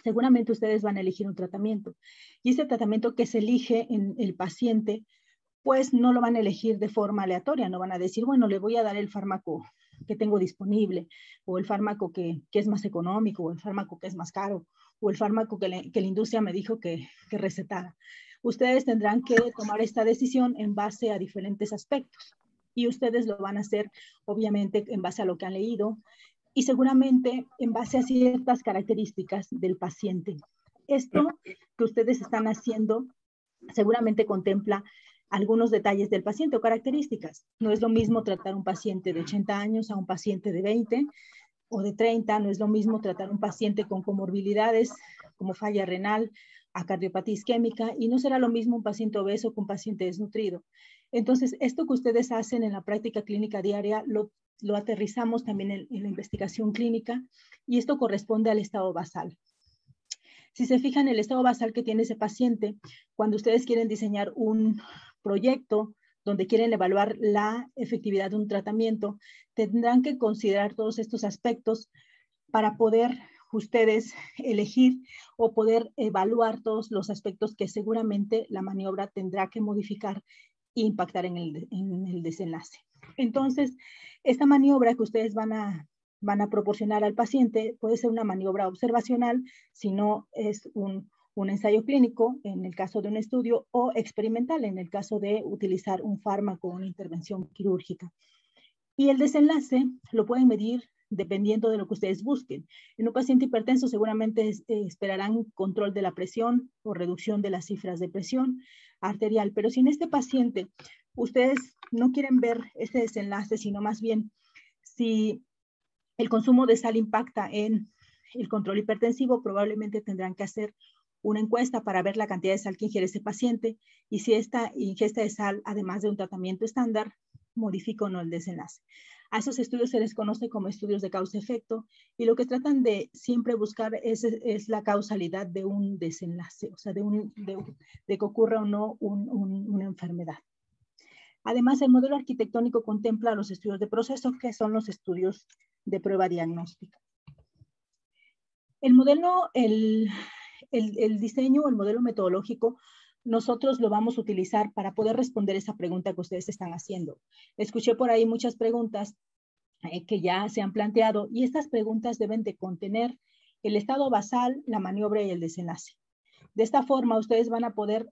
seguramente ustedes van a elegir un tratamiento. Y ese tratamiento que se elige en el paciente, pues no lo van a elegir de forma aleatoria, no van a decir, bueno, le voy a dar el fármaco que tengo disponible, o el fármaco que es más económico, o el fármaco que es más caro, o el fármaco que la industria me dijo que recetara. Ustedes tendrán que tomar esta decisión en base a diferentes aspectos. Y ustedes lo van a hacer, obviamente, en base a lo que han leído y seguramente en base a ciertas características del paciente. Esto que ustedes están haciendo seguramente contempla algunos detalles del paciente o características. No es lo mismo tratar un paciente de 80 años a un paciente de 20 o de 30, no es lo mismo tratar un paciente con comorbilidades como falla renal, a cardiopatía isquémica, y no será lo mismo un paciente obeso que un paciente desnutrido. Entonces, esto que ustedes hacen en la práctica clínica diaria lo aterrizamos también en la investigación clínica, y esto corresponde al estado basal. Si se fijan en el estado basal que tiene ese paciente, cuando ustedes quieren diseñar un proyecto donde quieren evaluar la efectividad de un tratamiento, tendrán que considerar todos estos aspectos para poder ustedes elegir o poder evaluar todos los aspectos que seguramente la maniobra tendrá que modificar e impactar en el desenlace. Entonces, esta maniobra que ustedes van a proporcionar al paciente puede ser una maniobra observacional, si no es un ensayo clínico en el caso de un estudio, o experimental en el caso de utilizar un fármaco o una intervención quirúrgica. Y el desenlace lo pueden medir dependiendo de lo que ustedes busquen. En un paciente hipertenso seguramente esperarán control de la presión o reducción de las cifras de presión arterial, pero si en este paciente ustedes no quieren ver ese desenlace, sino más bien si el consumo de sal impacta en el control hipertensivo, probablemente tendrán que hacer una encuesta para ver la cantidad de sal que ingiere ese paciente y si esta ingesta de sal, además de un tratamiento estándar, modifica o no el desenlace. A esos estudios se les conoce como estudios de causa-efecto y lo que tratan de siempre buscar es la causalidad de un desenlace, o sea, de que ocurra o no una enfermedad. Además, el modelo arquitectónico contempla los estudios de proceso, que son los estudios de prueba diagnóstica. El modelo, el diseño, el modelo metodológico, nosotros lo vamos a utilizar para poder responder esa pregunta que ustedes están haciendo. Escuché por ahí muchas preguntas que ya se han planteado y estas preguntas deben de contener el estado basal, la maniobra y el desenlace. De esta forma, ustedes van a poder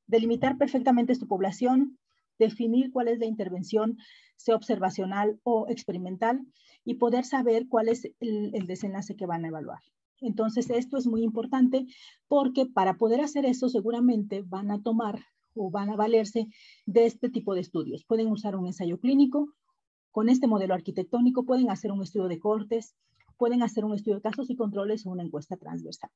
delimitar perfectamente su población, definir cuál es la intervención, sea observacional o experimental, y poder saber cuál es el desenlace que van a evaluar. Entonces, esto es muy importante porque para poder hacer eso seguramente van a tomar o van a valerse de este tipo de estudios. Pueden usar un ensayo clínico, con este modelo arquitectónico pueden hacer un estudio de cortes, pueden hacer un estudio de casos y controles o una encuesta transversal.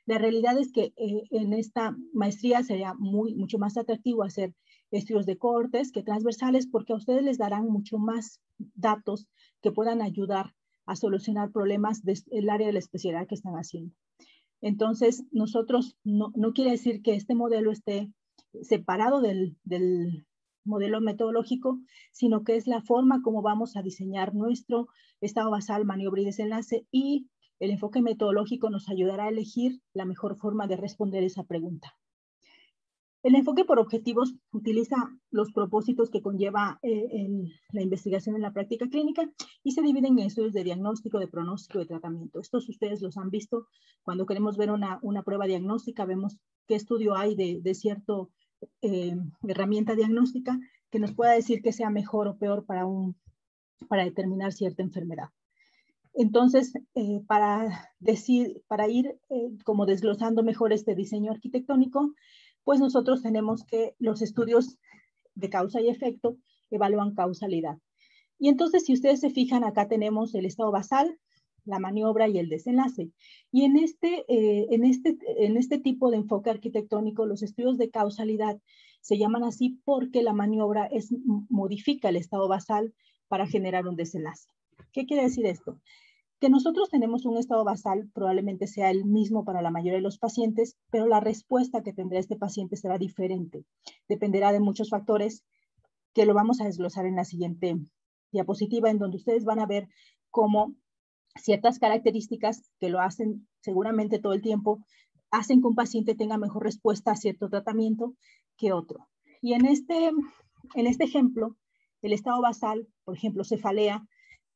La realidad es que en esta maestría sería mucho más atractivo hacer estudios de cortes que transversales porque a ustedes les darán mucho más datos que puedan ayudar a solucionar problemas del área de la especialidad que están haciendo. Entonces, nosotros no quiere decir que este modelo esté separado del modelo metodológico, sino que es la forma como vamos a diseñar nuestro estado basal, maniobra y desenlace, y el enfoque metodológico nos ayudará a elegir la mejor forma de responder esa pregunta. El enfoque por objetivos utiliza los propósitos que conlleva la investigación en la práctica clínica y se dividen en estudios de diagnóstico, de pronóstico y de tratamiento. Estos ustedes los han visto cuando queremos ver una prueba diagnóstica, vemos qué estudio hay de cierta herramienta diagnóstica que nos pueda decir que sea mejor o peor para determinar cierta enfermedad. Entonces, para ir como desglosando mejor este diseño arquitectónico, pues nosotros tenemos que los estudios de causa y efecto evalúan causalidad. Y entonces, si ustedes se fijan, acá tenemos el estado basal, la maniobra y el desenlace. Y en este tipo de enfoque arquitectónico, los estudios de causalidad se llaman así porque la maniobra modifica el estado basal para generar un desenlace. ¿Qué quiere decir esto? Que nosotros tenemos un estado basal, probablemente sea el mismo para la mayoría de los pacientes, pero la respuesta que tendrá este paciente será diferente. Dependerá de muchos factores, que lo vamos a desglosar en la siguiente diapositiva, en donde ustedes van a ver cómo ciertas características que lo hacen seguramente todo el tiempo, hacen que un paciente tenga mejor respuesta a cierto tratamiento que otro. Y en este ejemplo, el estado basal, por ejemplo, cefalea,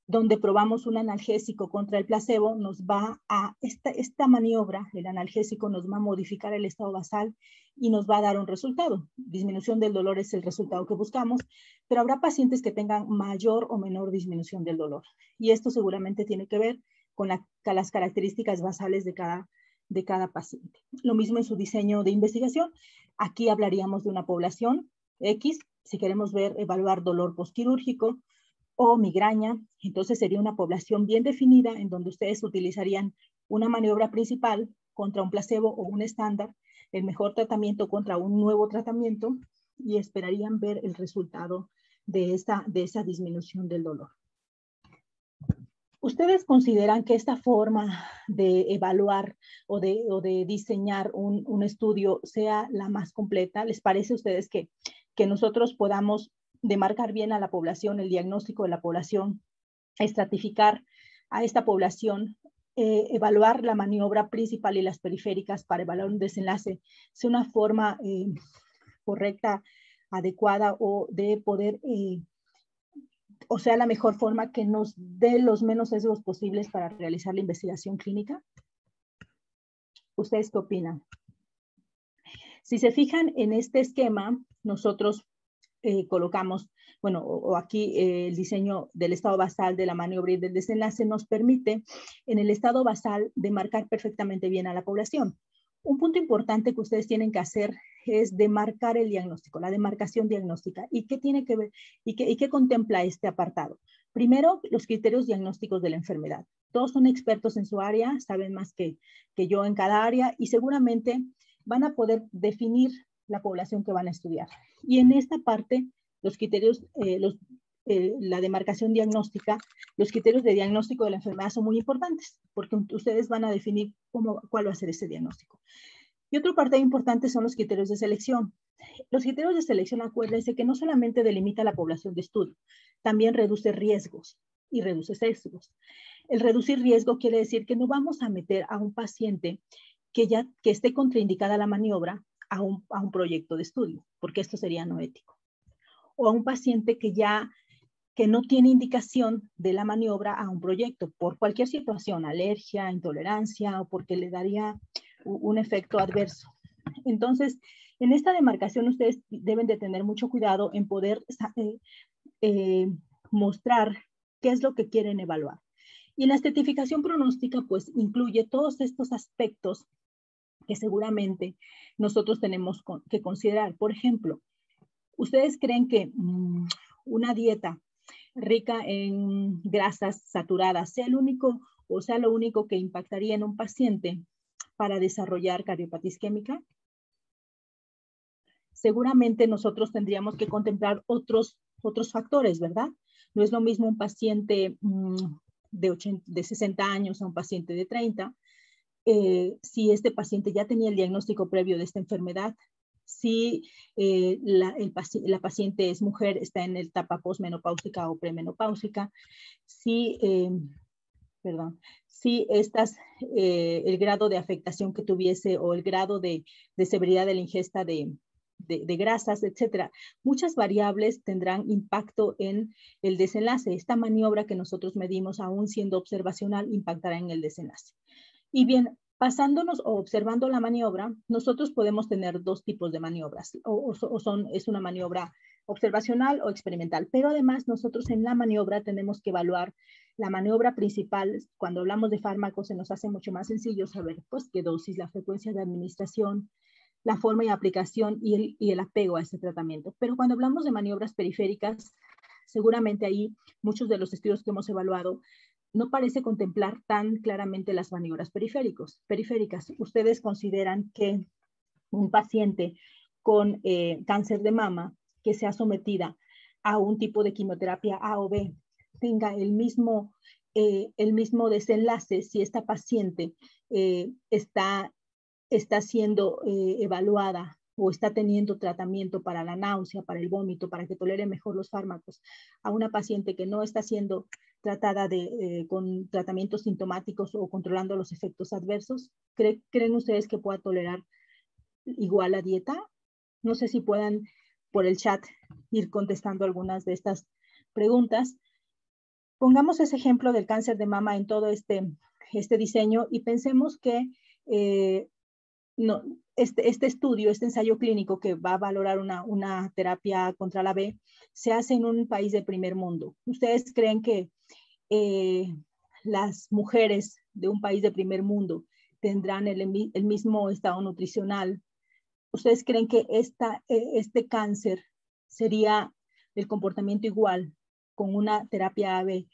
donde probamos un analgésico contra el placebo, nos va a, esta maniobra, el analgésico nos va a modificar el estado basal y nos va a dar un resultado. Disminución del dolor es el resultado que buscamos, pero habrá pacientes que tengan mayor o menor disminución del dolor. Y esto seguramente tiene que ver con las características basales de cada paciente. Lo mismo en su diseño de investigación. Aquí hablaríamos de una población X, si queremos evaluar dolor postquirúrgico o migraña, entonces sería una población bien definida en donde ustedes utilizarían una maniobra principal contra un placebo o un estándar, el mejor tratamiento contra un nuevo tratamiento, y esperarían ver el resultado de esa disminución del dolor. ¿Ustedes consideran que esta forma de evaluar o de diseñar un estudio sea la más completa? ¿Les parece a ustedes que nosotros podamos demarcar bien a la población, el diagnóstico de la población, estratificar a esta población, evaluar la maniobra principal y las periféricas para evaluar un desenlace, sea una forma correcta, adecuada o de poder, o sea, la mejor forma que nos dé los menos sesgos posibles para realizar la investigación clínica? ¿Ustedes qué opinan? Si se fijan en este esquema, nosotros colocamos, bueno, o aquí el diseño del estado basal de la maniobra y del desenlace nos permite en el estado basal demarcar perfectamente bien a la población. Un punto importante que ustedes tienen que hacer es demarcar el diagnóstico, la demarcación diagnóstica. ¿Y qué tiene que ver y qué contempla este apartado? Primero, los criterios diagnósticos de la enfermedad. Todos son expertos en su área, saben más que yo en cada área y seguramente van a poder definir la población que van a estudiar. Y en esta parte, los criterios, la demarcación diagnóstica, los criterios de diagnóstico de la enfermedad son muy importantes, porque ustedes van a definir cuál va a ser ese diagnóstico. Y otra parte importante son los criterios de selección. Los criterios de selección, acuérdense que no solamente delimita la población de estudio, también reduce riesgos y reduce sesgos. El reducir riesgo quiere decir que no vamos a meter a un paciente que esté contraindicada la maniobra a un proyecto de estudio, porque esto sería no ético. O a un paciente que no tiene indicación de la maniobra a un proyecto, por cualquier situación, alergia, intolerancia, o porque le daría un efecto adverso. Entonces, en esta demarcación ustedes deben de tener mucho cuidado en poder mostrar qué es lo que quieren evaluar. Y la estratificación pronóstica, pues, incluye todos estos aspectos que seguramente nosotros tenemos que considerar. Por ejemplo, ¿ustedes creen que una dieta rica en grasas saturadas sea lo único que impactaría en un paciente para desarrollar cardiopatía isquémica? Seguramente nosotros tendríamos que contemplar otros factores, ¿verdad? No es lo mismo un paciente de 60 años a un paciente de 30. Si este paciente ya tenía el diagnóstico previo de esta enfermedad, si la paciente es mujer, está en la etapa posmenopáusica o premenopáusica, si el grado de afectación que tuviese o el grado de severidad de la ingesta de grasas, etcétera. Muchas variables tendrán impacto en el desenlace. Esta maniobra que nosotros medimos, aún siendo observacional, impactará en el desenlace. Y bien, pasándonos o observando la maniobra, nosotros podemos tener dos tipos de maniobras, es una maniobra observacional o experimental, pero además nosotros en la maniobra tenemos que evaluar la maniobra principal. Cuando hablamos de fármacos se nos hace mucho más sencillo saber pues qué dosis, la frecuencia de administración, la forma de aplicación y el apego a ese tratamiento. Pero cuando hablamos de maniobras periféricas, seguramente ahí muchos de los estudios que hemos evaluado no parece contemplar tan claramente las maniobras periféricas. ¿Ustedes consideran que un paciente con cáncer de mama que sea sometida a un tipo de quimioterapia A o B tenga el mismo desenlace si esta paciente está siendo evaluada o está teniendo tratamiento para la náusea, para el vómito, para que tolere mejor los fármacos, a una paciente que no está siendo tratada con tratamientos sintomáticos o controlando los efectos adversos, ¿creen ustedes que pueda tolerar igual la dieta? No sé si puedan por el chat ir contestando algunas de estas preguntas. Pongamos ese ejemplo del cáncer de mama en todo este diseño y pensemos que este estudio, este ensayo clínico que va a valorar una terapia contra la B, se hace en un país de primer mundo. ¿Ustedes creen que las mujeres de un país de primer mundo tendrán el mismo estado nutricional? ¿Ustedes creen que este cáncer sería el comportamiento igual con una terapia AB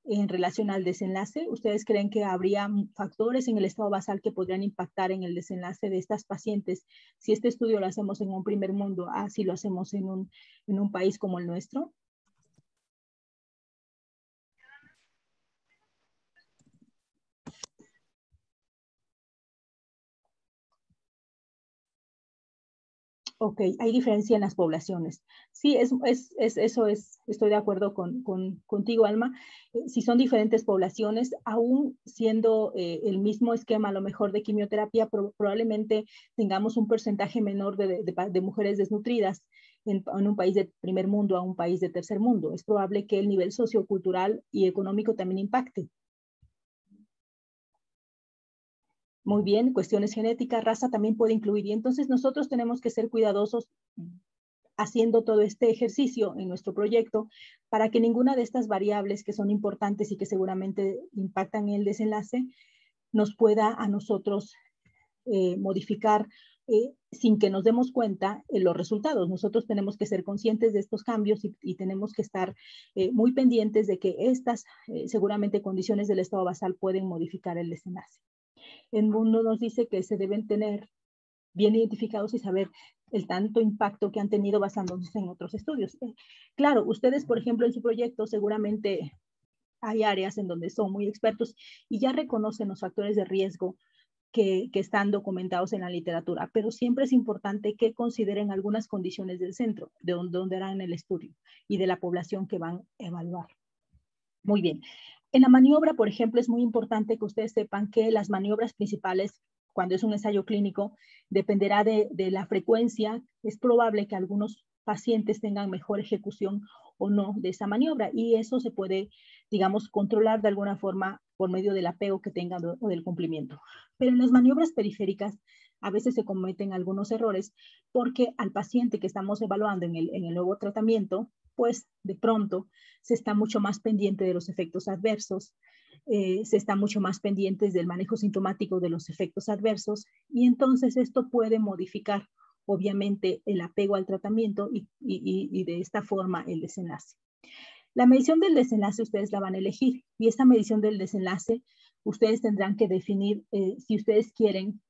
en relación al desenlace? ¿Ustedes creen que habría factores en el estado basal que podrían impactar en el desenlace de estas pacientes si este estudio lo hacemos en un primer mundo, si lo hacemos en un país como el nuestro? Ok, hay diferencia en las poblaciones. Sí, estoy de acuerdo contigo, Alma. Si son diferentes poblaciones, aún siendo el mismo esquema, a lo mejor de quimioterapia, probablemente tengamos un porcentaje menor de mujeres desnutridas en un país de primer mundo a un país de tercer mundo. Es probable que el nivel sociocultural y económico también impacte. Muy bien, cuestiones genéticas, raza también puede incluir. Y entonces nosotros tenemos que ser cuidadosos haciendo todo este ejercicio en nuestro proyecto para que ninguna de estas variables que son importantes y que seguramente impactan en el desenlace nos pueda a nosotros modificar sin que nos demos cuenta los resultados. Nosotros tenemos que ser conscientes de estos cambios y tenemos que estar muy pendientes de que estas seguramente condiciones del estado basal pueden modificar el desenlace. El mundo nos dice que se deben tener bien identificados y saber el tanto impacto que han tenido basándose en otros estudios. Claro, ustedes, por ejemplo, en su proyecto seguramente hay áreas en donde son muy expertos y ya reconocen los factores de riesgo que están documentados en la literatura, pero siempre es importante que consideren algunas condiciones del centro, de donde harán el estudio y de la población que van a evaluar. Muy bien. En la maniobra, por ejemplo, es muy importante que ustedes sepan que las maniobras principales, cuando es un ensayo clínico, dependerá de la frecuencia. Es probable que algunos pacientes tengan mejor ejecución o no de esa maniobra y eso se puede, digamos, controlar de alguna forma por medio del apego que tengan o del cumplimiento. Pero en las maniobras periféricas a veces se cometen algunos errores porque al paciente que estamos evaluando en el nuevo tratamiento, pues de pronto se está mucho más pendiente de los efectos adversos, se está mucho más pendientes del manejo sintomático de los efectos adversos y entonces esto puede modificar obviamente el apego al tratamiento y de esta forma el desenlace. La medición del desenlace ustedes la van a elegir y esta medición del desenlace ustedes tendrán que definir si ustedes quieren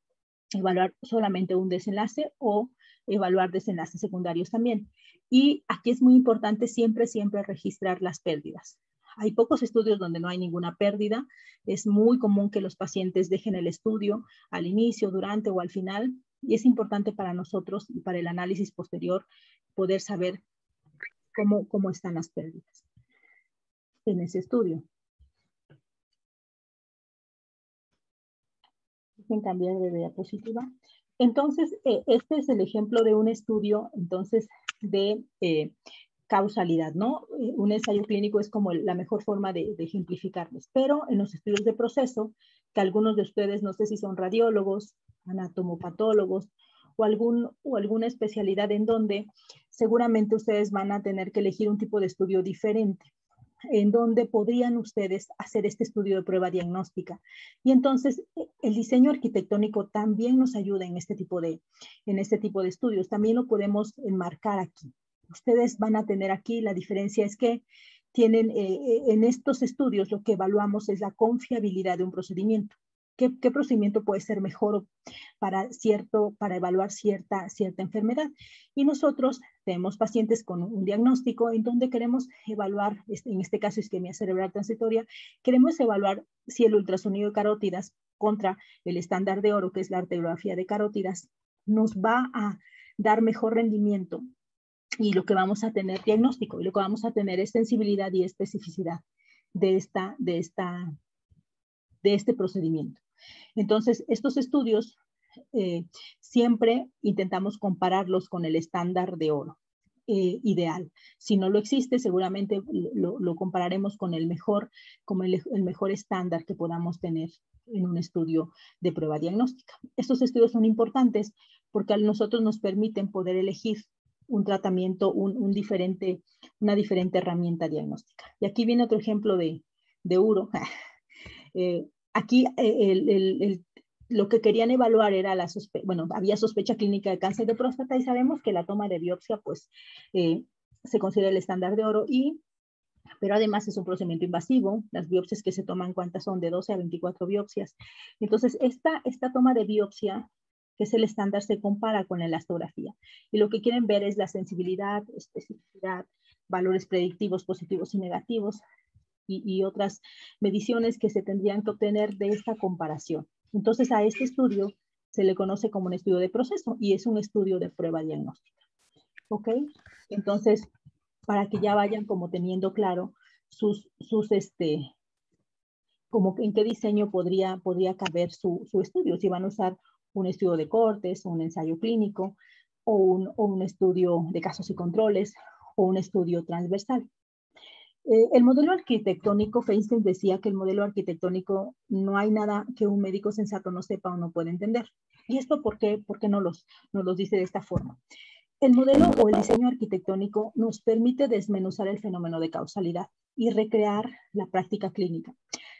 evaluar solamente un desenlace o evaluar desenlaces secundarios también. Y aquí es muy importante siempre registrar las pérdidas. Hay pocos estudios donde no hay ninguna pérdida. Es muy común que los pacientes dejen el estudio al inicio, durante o al final. Y es importante para nosotros y para el análisis posterior poder saber cómo están las pérdidas en ese estudio. En cambiar de diapositiva. Entonces, este es el ejemplo de un estudio, entonces, de causalidad, ¿no? Un ensayo clínico es como la mejor forma de ejemplificarles, pero en los estudios de proceso, que algunos de ustedes, no sé si son radiólogos, anatomopatólogos, o alguna especialidad en donde seguramente ustedes van a tener que elegir un tipo de estudio diferente, en donde podrían ustedes hacer este estudio de prueba diagnóstica. Y entonces el diseño arquitectónico también nos ayuda en este tipo de estudios. También lo podemos enmarcar aquí. Ustedes van a tener aquí, la diferencia es que tienen en estos estudios lo que evaluamos es la confiabilidad de un procedimiento. ¿Qué procedimiento puede ser mejor para evaluar cierta enfermedad? Y nosotros tenemos pacientes con un diagnóstico en donde queremos evaluar, en este caso isquemia cerebral transitoria, queremos evaluar si el ultrasonido de carótidas contra el estándar de oro, que es la arteriografía de carótidas, nos va a dar mejor rendimiento y lo que vamos a tener diagnóstico, y lo que vamos a tener es sensibilidad y especificidad de este procedimiento. Entonces, estos estudios siempre intentamos compararlos con el estándar de oro ideal. Si no lo existe, seguramente lo compararemos con el mejor estándar que podamos tener en un estudio de prueba diagnóstica. Estos estudios son importantes porque a nosotros nos permiten poder elegir un tratamiento, una diferente herramienta diagnóstica. Y aquí viene otro ejemplo de uro. Aquí lo que querían evaluar era había sospecha clínica de cáncer de próstata y sabemos que la toma de biopsia pues se considera el estándar de oro, pero además es un procedimiento invasivo. Las biopsias que se toman, ¿cuántas son? De 12 a 24 biopsias. Entonces, esta toma de biopsia, que es el estándar, se compara con la elastografía. Y lo que quieren ver es la sensibilidad, especificidad, valores predictivos positivos y negativos y otras mediciones que se tendrían que obtener de esta comparación. Entonces, a este estudio se le conoce como un estudio de proceso y es un estudio de prueba diagnóstica. ¿Ok? Entonces, para que ya vayan como teniendo claro como en qué diseño podría caber su estudio, si van a usar un estudio de cortes, un ensayo clínico, o un estudio de casos y controles, o un estudio transversal. El modelo arquitectónico, Feinstein decía que el modelo arquitectónico no hay nada que un médico sensato no sepa o no pueda entender. ¿Y esto por qué no los dice de esta forma? El modelo o el diseño arquitectónico nos permite desmenuzar el fenómeno de causalidad y recrear la práctica clínica.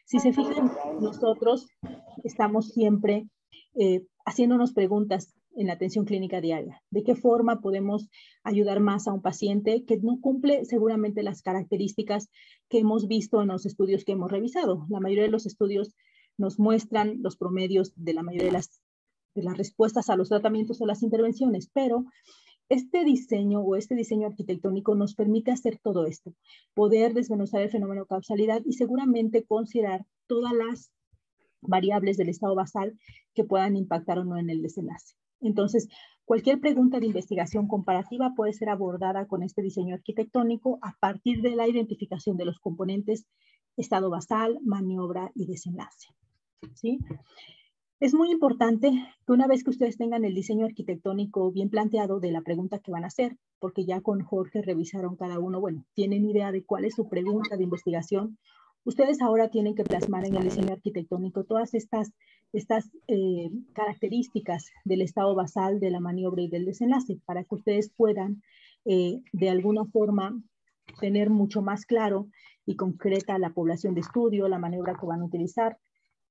Si se fijan, nosotros estamos siempre haciéndonos preguntas en la atención clínica diaria. ¿De qué forma podemos ayudar más a un paciente que no cumple seguramente las características que hemos visto en los estudios que hemos revisado? La mayoría de los estudios nos muestran los promedios de la mayoría de las respuestas a los tratamientos o las intervenciones, pero este diseño arquitectónico nos permite hacer todo esto, poder desmenuzar el fenómeno de causalidad y seguramente considerar todas las variables del estado basal que puedan impactar o no en el desenlace. Entonces, cualquier pregunta de investigación comparativa puede ser abordada con este diseño arquitectónico a partir de la identificación de los componentes estado basal, maniobra y desenlace. ¿Sí? Es muy importante que una vez que ustedes tengan el diseño arquitectónico bien planteado de la pregunta que van a hacer, porque ya con Jorge revisaron cada uno, tienen idea de cuál es su pregunta de investigación, ustedes ahora tienen que plasmar en el diseño arquitectónico todas estas características del estado basal, de la maniobra y del desenlace, para que ustedes puedan de alguna forma tener mucho más claro y concreta la población de estudio, la maniobra que van a utilizar,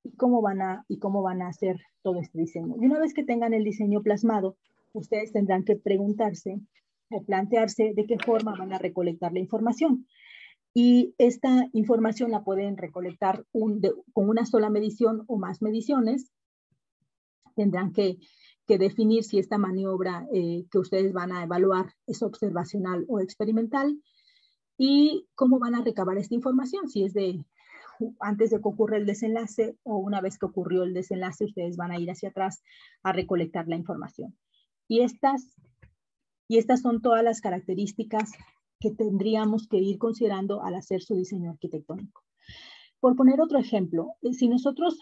y cómo van a hacer todo este diseño. Y una vez que tengan el diseño plasmado, ustedes tendrán que preguntarse o plantearse de qué forma van a recolectar la información. Y esta información la pueden recolectar con una sola medición o más mediciones. Tendrán que definir si esta maniobra que ustedes van a evaluar es observacional o experimental y cómo van a recabar esta información, si es antes de que ocurra el desenlace o una vez que ocurrió el desenlace, ustedes van a ir hacia atrás a recolectar la información. Y estas son todas las características que tendríamos que ir considerando al hacer su diseño arquitectónico. Por poner otro ejemplo, si nosotros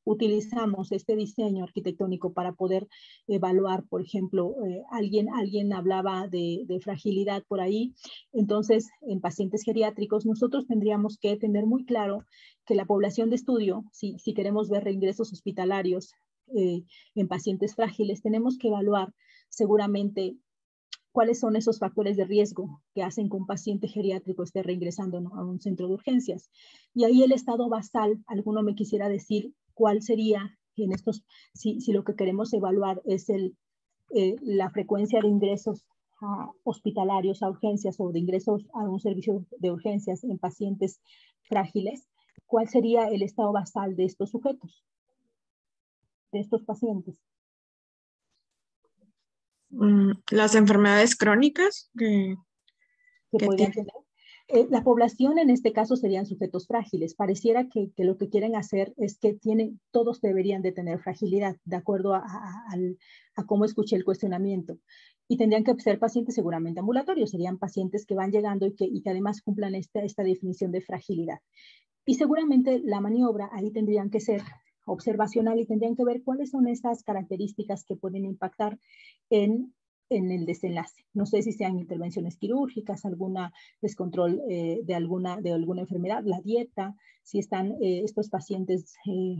utilizamos este diseño arquitectónico para poder evaluar, por ejemplo, alguien hablaba de fragilidad por ahí, entonces en pacientes geriátricos nosotros tendríamos que tener muy claro que la población de estudio, si queremos ver reingresos hospitalarios en pacientes frágiles, tenemos que evaluar seguramente cuáles son esos factores de riesgo que hacen que un paciente geriátrico esté reingresando a un centro de urgencias. Y ahí el estado basal, alguno me quisiera decir cuál sería en estos, si lo que queremos evaluar es la frecuencia de ingresos hospitalarios a urgencias o de ingresos a un servicio de urgencias en pacientes frágiles, ¿cuál sería el estado basal de estos sujetos, de estos pacientes? Las enfermedades crónicas que podrían tener. La población en este caso serían sujetos frágiles. Pareciera que lo que quieren hacer es que todos deberían de tener fragilidad, de acuerdo a cómo escuché el cuestionamiento. Y tendrían que ser pacientes seguramente ambulatorios, serían pacientes que van llegando y que además cumplan esta definición de fragilidad. Y seguramente la maniobra ahí tendrían que ser observacional y tendrían que ver cuáles son esas características que pueden impactar en el desenlace. No sé si sean intervenciones quirúrgicas, alguna descontrol de alguna enfermedad, la dieta, si están estos pacientes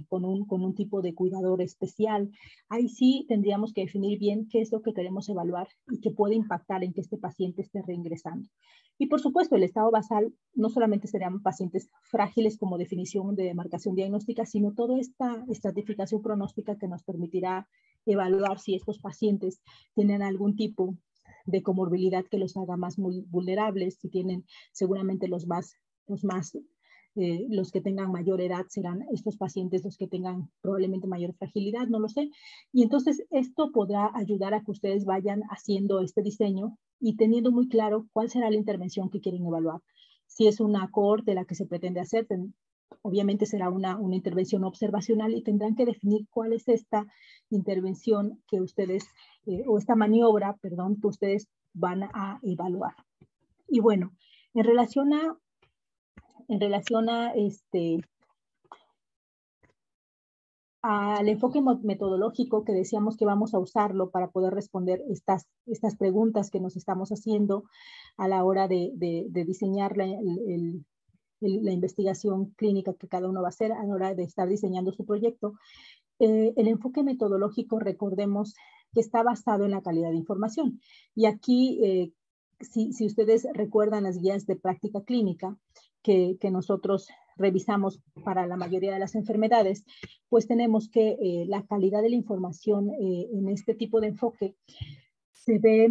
con un tipo de cuidador especial. Ahí sí tendríamos que definir bien qué es lo que queremos evaluar y que puede impactar en que este paciente esté reingresando. Y por supuesto, el estado basal no solamente serían pacientes frágiles como definición de demarcación diagnóstica, sino toda esta estratificación pronóstica que nos permitirá evaluar si estos pacientes tienen algún tipo de comorbilidad que los haga más vulnerables, si tienen seguramente los que tengan mayor edad serán estos pacientes los que tengan probablemente mayor fragilidad, no lo sé. Y entonces esto podrá ayudar a que ustedes vayan haciendo este diseño y teniendo muy claro cuál será la intervención que quieren evaluar. Si es una cohorte la que se pretende hacer, obviamente será una intervención observacional y tendrán que definir cuál es esta intervención que ustedes, o esta maniobra, perdón, que ustedes van a evaluar. Y bueno, en relación a al enfoque metodológico que decíamos que vamos a usarlo para poder responder estas preguntas que nos estamos haciendo a la hora de diseñar la investigación clínica que cada uno va a hacer a la hora de estar diseñando su proyecto. El enfoque metodológico, recordemos que está basado en la calidad de información. Y aquí, si ustedes recuerdan las guías de práctica clínica que nosotros revisamos para la mayoría de las enfermedades, pues tenemos que la calidad de la información en este tipo de enfoque se ve,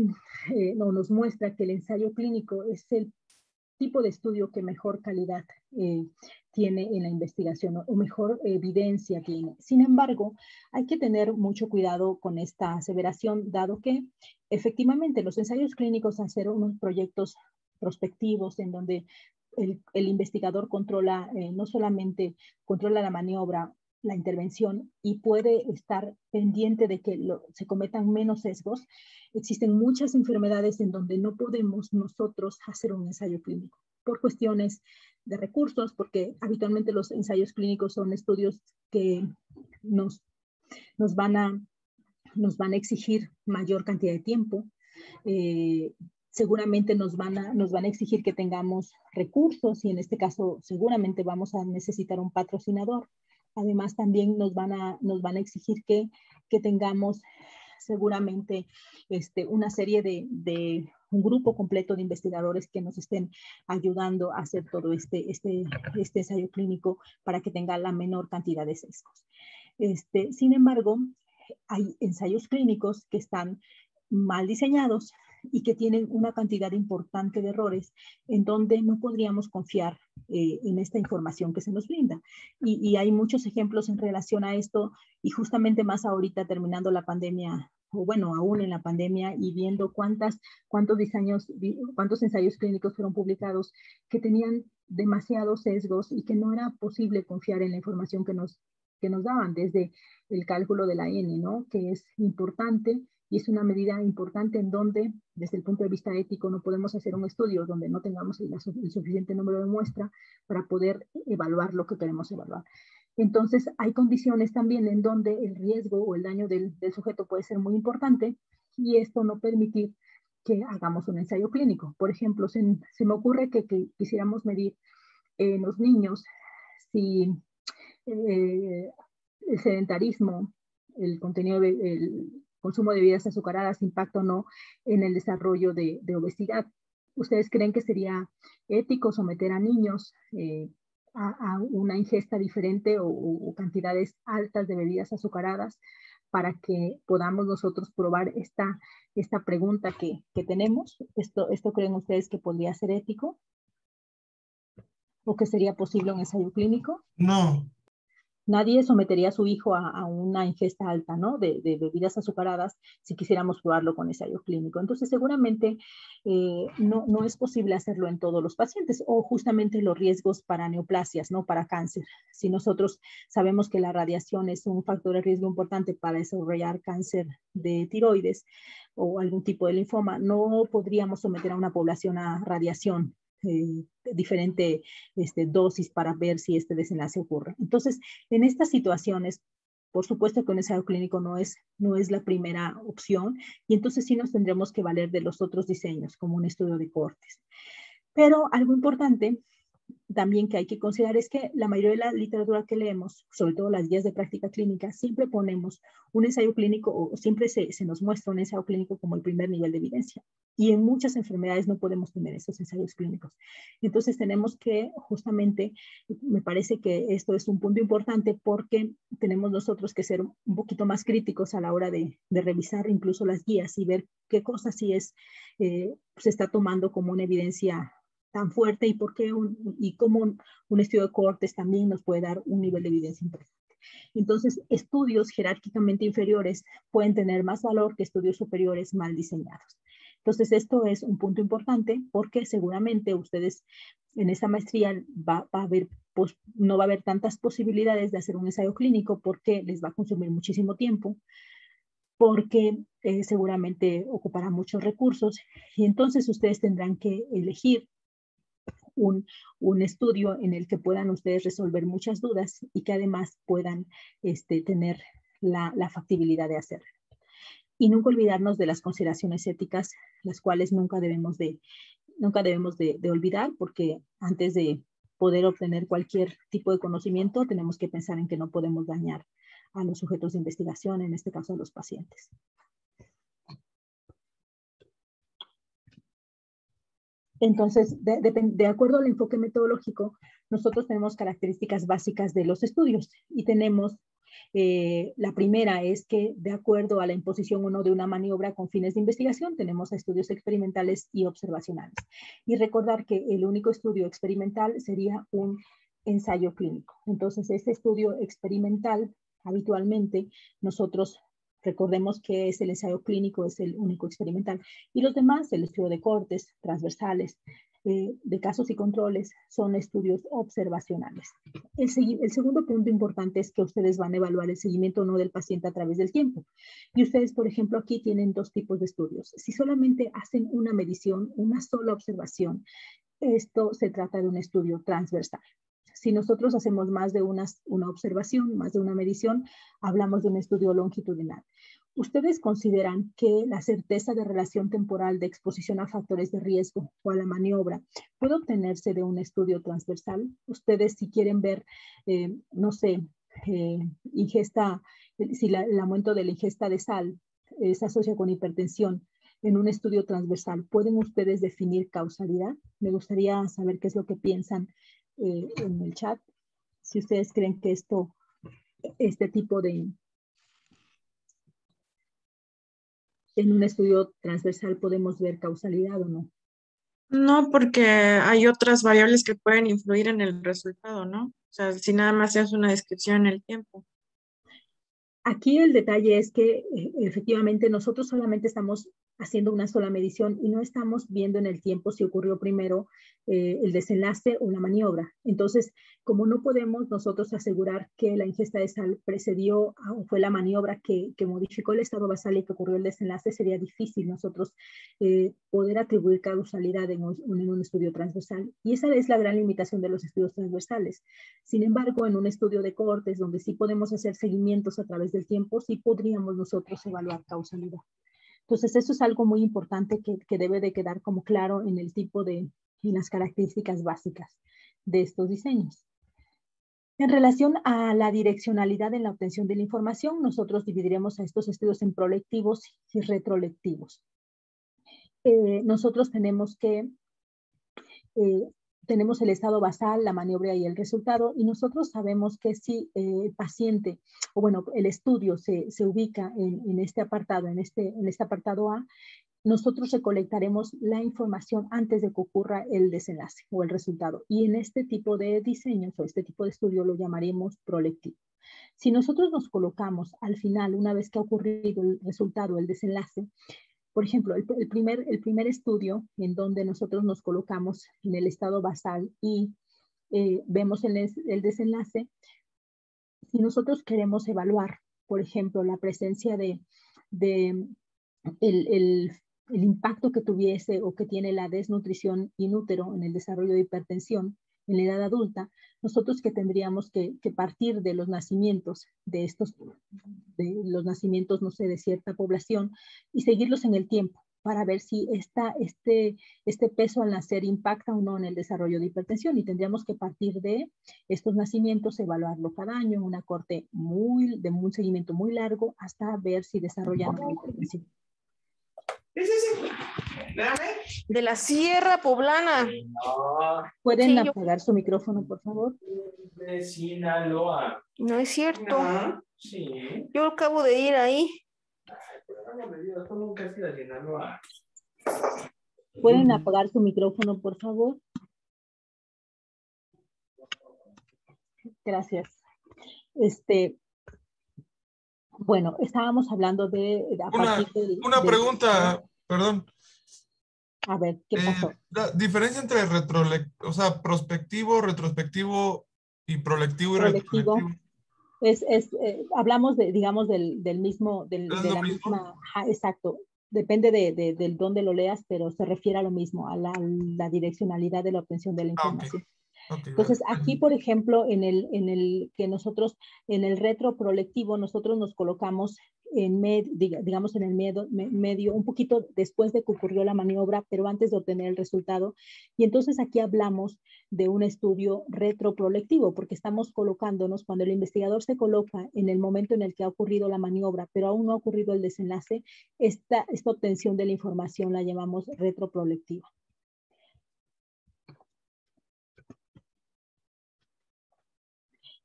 nos muestra que el ensayo clínico es el tipo de estudio que mejor calidad tiene en la investigación o mejor evidencia tiene. Sin embargo, hay que tener mucho cuidado con esta aseveración, dado que efectivamente los ensayos clínicos hacer unos proyectos prospectivos en donde el investigador controla, no solamente controla la maniobra, la intervención y puede estar pendiente de que se cometan menos sesgos. Existen muchas enfermedades en donde no podemos nosotros hacer un ensayo clínico por cuestiones de recursos, porque habitualmente los ensayos clínicos son estudios que nos van a exigir mayor cantidad de tiempo. Seguramente nos van a exigir que tengamos recursos y en este caso seguramente vamos a necesitar un patrocinador. Además también nos van a exigir que tengamos seguramente una serie de un grupo completo de investigadores que nos estén ayudando a hacer todo este ensayo clínico para que tenga la menor cantidad de sesgos. Sin embargo, hay ensayos clínicos que están mal diseñados y que tienen una cantidad importante de errores en donde no podríamos confiar en esta información que se nos brinda. Y hay muchos ejemplos en relación a esto y justamente más ahorita terminando la pandemia, o bueno, aún en la pandemia y viendo cuántos ensayos clínicos fueron publicados que tenían demasiados sesgos y que no era posible confiar en la información que nos daban, desde el cálculo de la N, ¿no? Que es importante y es una medida importante en donde, desde el punto de vista ético, no podemos hacer un estudio donde no tengamos el suficiente número de muestra para poder evaluar lo que queremos evaluar. Entonces, hay condiciones también en donde el riesgo o el daño del sujeto puede ser muy importante y esto no permitir que hagamos un ensayo clínico. Por ejemplo, se me ocurre que quisiéramos medir en los niños si el sedentarismo, el consumo de bebidas azucaradas impacta o no en el desarrollo de obesidad. ¿Ustedes creen que sería ético someter a niños a una ingesta diferente o cantidades altas de bebidas azucaradas para que podamos nosotros probar esta pregunta que tenemos? ¿Esto creen ustedes que podría ser ético? ¿O que sería posible un ensayo clínico? No. Nadie sometería a su hijo a una ingesta alta, ¿no? de bebidas azucaradas si quisiéramos probarlo con ensayo clínico. Entonces, seguramente no es posible hacerlo en todos los pacientes, o justamente los riesgos para neoplasias, ¿no? Para cáncer. Si nosotros sabemos que la radiación es un factor de riesgo importante para desarrollar cáncer de tiroides o algún tipo de linfoma, no podríamos someter a una población a radiación diferente dosis para ver si este desenlace ocurre. Entonces, en estas situaciones, por supuesto que un ensayo clínico no es la primera opción, y entonces sí nos tendremos que valer de los otros diseños, como un estudio de cohortes. Pero algo importante también que hay que considerar es que la mayoría de la literatura que leemos, sobre todo las guías de práctica clínica, siempre ponemos un ensayo clínico, o siempre se nos muestra un ensayo clínico como el primer nivel de evidencia. Y en muchas enfermedades no podemos tener esos ensayos clínicos. Entonces tenemos que, justamente, me parece que esto es un punto importante, porque tenemos nosotros que ser un poquito más críticos a la hora de revisar incluso las guías y ver qué cosas sí se está tomando como una evidencia tan fuerte, y por qué y cómo un estudio de cohortes también nos puede dar un nivel de evidencia importante. Entonces, estudios jerárquicamente inferiores pueden tener más valor que estudios superiores mal diseñados. Entonces, esto es un punto importante, porque seguramente ustedes en esta maestría no va a haber tantas posibilidades de hacer un ensayo clínico, porque les va a consumir muchísimo tiempo, porque seguramente ocupará muchos recursos, y entonces ustedes tendrán que elegir un estudio en el que puedan ustedes resolver muchas dudas y que además puedan tener la factibilidad de hacerlo. Y nunca olvidarnos de las consideraciones éticas, las cuales nunca debemos de olvidar, porque antes de poder obtener cualquier tipo de conocimiento, tenemos que pensar en que no podemos dañar a los sujetos de investigación, en este caso a los pacientes. Entonces, de acuerdo al enfoque metodológico, nosotros tenemos características básicas de los estudios, y tenemos, la primera es que, de acuerdo a la imposición o no de una maniobra con fines de investigación, tenemos estudios experimentales y observacionales. Y recordar que el único estudio experimental sería un ensayo clínico. Entonces, este estudio experimental, habitualmente, nosotros recordemos que es el ensayo clínico, es el único experimental. Y los demás, el estudio de cohortes, transversales, de casos y controles, son estudios observacionales. El segundo punto importante es que ustedes van a evaluar el seguimiento o no del paciente a través del tiempo. Y ustedes, por ejemplo, aquí tienen dos tipos de estudios. Si solamente hacen una medición, una sola observación, esto se trata de un estudio transversal. Si nosotros hacemos más de una observación, más de una medición, hablamos de un estudio longitudinal. ¿Ustedes consideran que la certeza de relación temporal de exposición a factores de riesgo o a la maniobra puede obtenerse de un estudio transversal? Ustedes, si quieren ver, no sé, ingesta, si el aumento de la ingesta de sal se asocia con hipertensión en un estudio transversal, ¿pueden ustedes definir causalidad? Me gustaría saber qué es lo que piensan en el chat, si ustedes creen que este tipo de, en un estudio transversal podemos ver causalidad o no. No, porque hay otras variables que pueden influir en el resultado, ¿no? O sea, si nada más es una descripción en el tiempo. Aquí el detalle es que efectivamente nosotros solamente estamos haciendo una sola medición y no estamos viendo en el tiempo si ocurrió primero el desenlace o la maniobra. Entonces, como no podemos nosotros asegurar que la ingesta de sal precedió o fue la maniobra que modificó el estado basal y que ocurrió el desenlace, sería difícil nosotros poder atribuir causalidad en un estudio transversal. Y esa es la gran limitación de los estudios transversales. Sin embargo, en un estudio de cohortes, donde sí podemos hacer seguimientos a través del tiempo, sí podríamos nosotros evaluar causalidad. Entonces, eso es algo muy importante que debe de quedar como claro en el tipo en las características básicas de estos diseños. En relación a la direccionalidad en la obtención de la información, nosotros dividiremos a estos estudios en prolectivos y retrolectivos. Nosotros tenemos tenemos el estado basal, la maniobra y el resultado, y nosotros sabemos que si el paciente, o bueno, el estudio se ubica en este apartado, en este apartado A, nosotros recolectaremos la información antes de que ocurra el desenlace o el resultado. Y en este tipo de diseños o este tipo de estudio lo llamaremos prolectivo. Si nosotros nos colocamos al final, una vez que ha ocurrido el resultado, el desenlace, por ejemplo, el primer estudio en donde nosotros nos colocamos en el estado basal y vemos el desenlace, si nosotros queremos evaluar, por ejemplo, la presencia de el impacto que tuviese o que tiene la desnutrición in útero en el desarrollo de hipertensión en la edad adulta, nosotros que tendríamos que partir de los nacimientos de los nacimientos, no sé, de cierta población y seguirlos en el tiempo para ver si este peso al nacer impacta o no en el desarrollo de hipertensión, y tendríamos que partir de estos nacimientos, evaluarlo cada año en una corte de un seguimiento muy largo hasta ver si desarrollan o no hipertensión. De la Sierra Poblana. ¿Pueden Sí, apagar su micrófono, por favor? De Sinaloa. No es cierto. Sí. Yo acabo de ir ahí. ¿Pueden apagar su micrófono, por favor? Gracias. Bueno, estábamos hablando Una pregunta, perdón. A ver, ¿qué pasó? La diferencia entre prospectivo, retrospectivo y prospectivo y Prospectivo. retrospectivo. Hablamos digamos, del mismo, de la misma, exacto. Depende del dónde lo leas, pero se refiere a lo mismo, a la direccionalidad de la obtención de la información. Okay, Entonces, vale. aquí, por ejemplo, en el retroprolectivo, nosotros nos colocamos digamos, en el medio, un poquito después de que ocurrió la maniobra, pero antes de obtener el resultado. Y entonces aquí hablamos de un estudio retroprolectivo, porque estamos colocándonos, cuando el investigador se coloca en el momento en el que ha ocurrido la maniobra, pero aún no ha ocurrido el desenlace, esta obtención de la información la llamamos retroprolectiva.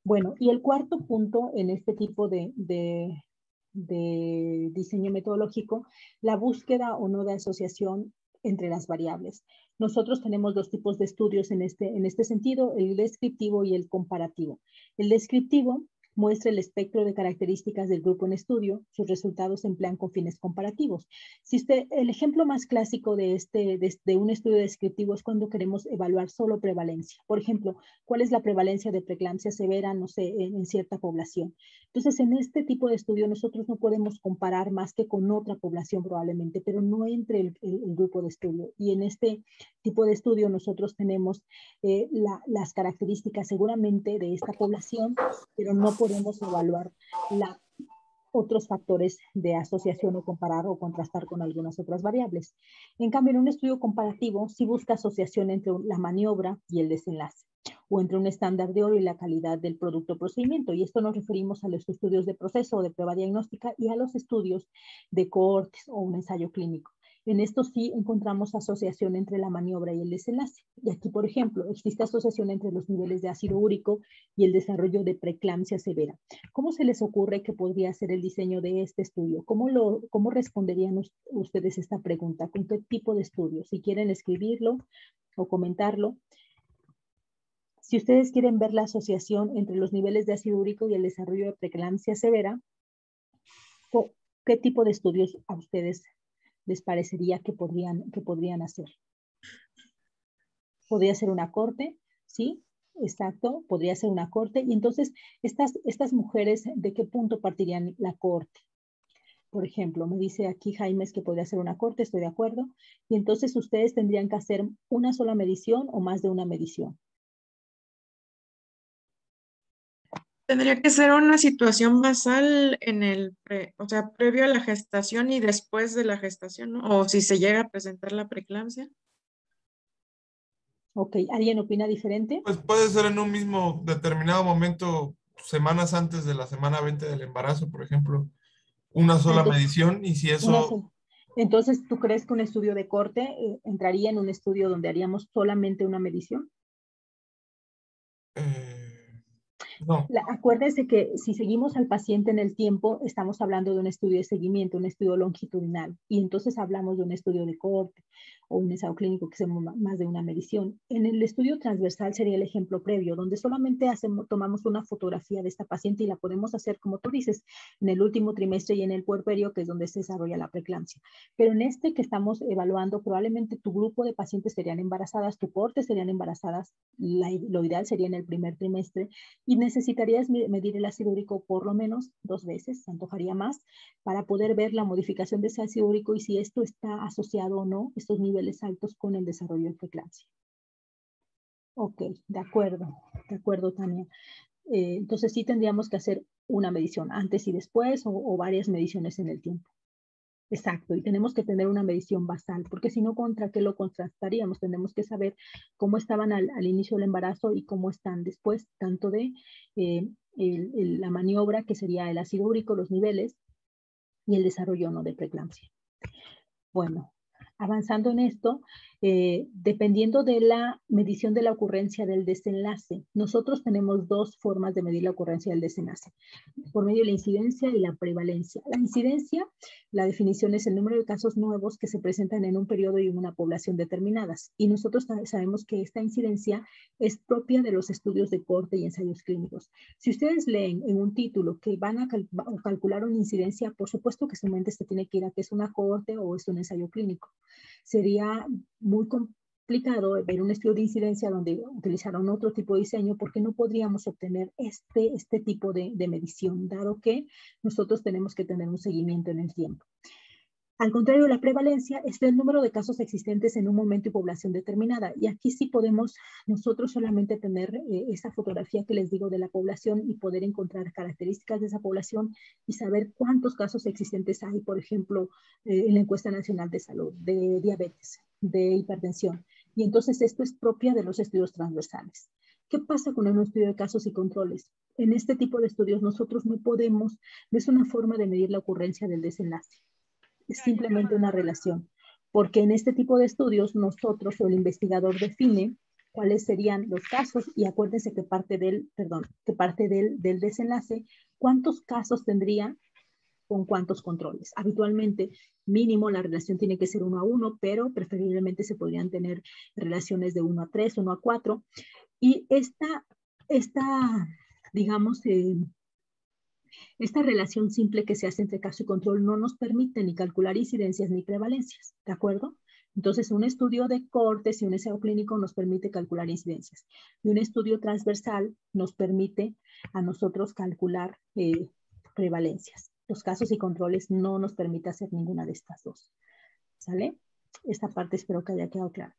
Bueno, y el cuarto punto en este tipo de diseño metodológico, la búsqueda o no de asociación entre las variables. Nosotros tenemos dos tipos de estudios en este sentido, el descriptivo y el comparativo. El descriptivo muestra el espectro de características del grupo en estudio, sus resultados se emplean con fines comparativos. El ejemplo más clásico de un estudio descriptivo es cuando queremos evaluar solo prevalencia. Por ejemplo, ¿cuál es la prevalencia de preeclampsia severa, no sé, en cierta población? Entonces, en este tipo de estudio nosotros no podemos comparar más que con otra población probablemente, pero no entre el grupo de estudio. Y en este tipo de estudio nosotros tenemos las características seguramente de esta población, pero no podemos evaluar otros factores de asociación o comparar o contrastar con algunas otras variables. En cambio, en un estudio comparativo sí busca asociación entre la maniobra y el desenlace, o entre un estándar de oro y la calidad del producto procedimiento. Y esto nos referimos a los estudios de proceso o de prueba diagnóstica y a los estudios de cohortes o un ensayo clínico. En esto sí encontramos asociación entre la maniobra y el desenlace. Y aquí, por ejemplo, existe asociación entre los niveles de ácido úrico y el desarrollo de preeclampsia severa. ¿Cómo se les ocurre que podría ser el diseño de este estudio? ¿Cómo responderían ustedes esta pregunta? ¿Con qué tipo de estudio? Si quieren escribirlo o comentarlo. Si ustedes quieren ver la asociación entre los niveles de ácido úrico y el desarrollo de preeclampsia severa, ¿qué tipo de estudios a ustedes les parecería que podrían hacer? Podría ser una corte, ¿sí? Exacto, podría ser una corte. Y entonces, estas mujeres, ¿de qué punto partirían la corte? Por ejemplo, me dice aquí Jaime que podría ser una corte, estoy de acuerdo. Y entonces ustedes tendrían que hacer una sola medición o más de una medición. Tendría que ser una situación basal previo a la gestación y después de la gestación, ¿no? O si se llega a presentar la preeclampsia. Ok, ¿alguien opina diferente? Pues puede ser en un mismo determinado momento, semanas antes de la semana 20 del embarazo, por ejemplo, una sola medición, y si eso... Entonces, ¿tú crees que un estudio de corte entraría en un estudio donde haríamos solamente una medición? No. Acuérdense que si seguimos al paciente en el tiempo, estamos hablando de un estudio de seguimiento, un estudio longitudinal, y entonces hablamos de un estudio de cohorte o un ensayo clínico que sea más de una medición. En el estudio transversal sería el ejemplo previo, donde solamente tomamos una fotografía de esta paciente y la podemos hacer, como tú dices, en el último trimestre y en el puerperio, que es donde se desarrolla la preeclampsia. Pero en este que estamos evaluando, probablemente tu grupo de pacientes serían embarazadas, tu cohorte serían embarazadas, lo ideal sería en el primer trimestre, y necesitarías medir el ácido úrico por lo menos 2 veces, se antojaría más, para poder ver la modificación de ese ácido úrico y si esto está asociado o no, estos niveles altos, con el desarrollo de preeclampsia. Ok, de acuerdo, Tania. Entonces sí tendríamos que hacer una medición antes y después o varias mediciones en el tiempo. Exacto, y tenemos que tener una medición basal, porque si no, ¿contra qué lo contrastaríamos? Tenemos que saber cómo estaban al inicio del embarazo y cómo están después, tanto de la maniobra, que sería el ácido úrico, los niveles, y el desarrollo no de preeclampsia. Bueno, avanzando en esto, dependiendo de la medición de la ocurrencia del desenlace, nosotros tenemos 2 formas de medir la ocurrencia del desenlace, por medio de la incidencia y la prevalencia. La incidencia, la definición es el número de casos nuevos que se presentan en un periodo y en una población determinadas, y nosotros sabemos que esta incidencia es propia de los estudios de cohorte y ensayos clínicos. Si ustedes leen en un título que van a calcular una incidencia, por supuesto que su mente se tiene que ir a que es una cohorte o es un ensayo clínico. Sería muy complicado ver un estudio de incidencia donde utilizaron otro tipo de diseño, porque no podríamos obtener este tipo de medición, dado que nosotros tenemos que tener un seguimiento en el tiempo. Al contrario, la prevalencia es el número de casos existentes en un momento y población determinada. Y aquí sí podemos nosotros solamente tener esa fotografía que les digo de la población y poder encontrar características de esa población y saber cuántos casos existentes hay, por ejemplo, en la encuesta nacional de salud, de diabetes, de hipertensión. Y entonces esto es propia de los estudios transversales. ¿Qué pasa con un estudio de casos y controles? En este tipo de estudios nosotros no podemos, no es una forma de medir la ocurrencia del desenlace. Es simplemente una relación, porque en este tipo de estudios nosotros o el investigador define cuáles serían los casos, y acuérdense que parte del desenlace, cuántos casos tendría con cuántos controles. Habitualmente, mínimo, la relación tiene que ser 1 a 1, pero preferiblemente se podrían tener relaciones de 1 a 3, 1 a 4, y digamos, esta relación simple que se hace entre caso y control no nos permite ni calcular incidencias ni prevalencias, ¿de acuerdo? Entonces, un estudio de cohortes y un ensayo clínico nos permite calcular incidencias. Y un estudio transversal nos permite a nosotros calcular prevalencias. Los casos y controles no nos permite hacer ninguna de estas dos. ¿Sale? Esta parte espero que haya quedado clara.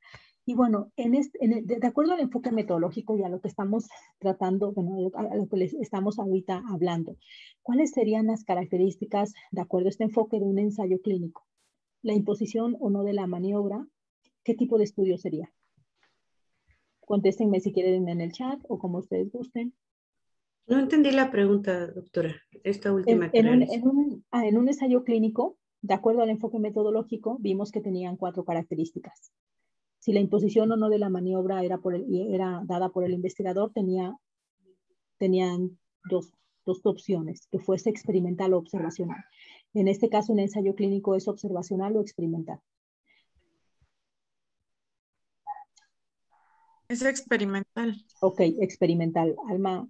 Y bueno, de acuerdo al enfoque metodológico y a lo que estamos tratando, bueno, a lo que les estamos ahorita hablando, ¿cuáles serían las características, de acuerdo a este enfoque, de un ensayo clínico? La imposición o no de la maniobra, ¿qué tipo de estudio sería? Contéstenme si quieren en el chat o como ustedes gusten. No entendí la pregunta, doctora, esta última que realizó. En un ensayo clínico, de acuerdo al enfoque metodológico, vimos que tenían 4 características. Si la imposición o no de la maniobra era dada por el investigador, tenían dos opciones, que fuese experimental o observacional. En este caso, un ensayo clínico es observacional o experimental. Es experimental. Ok, experimental. Alma,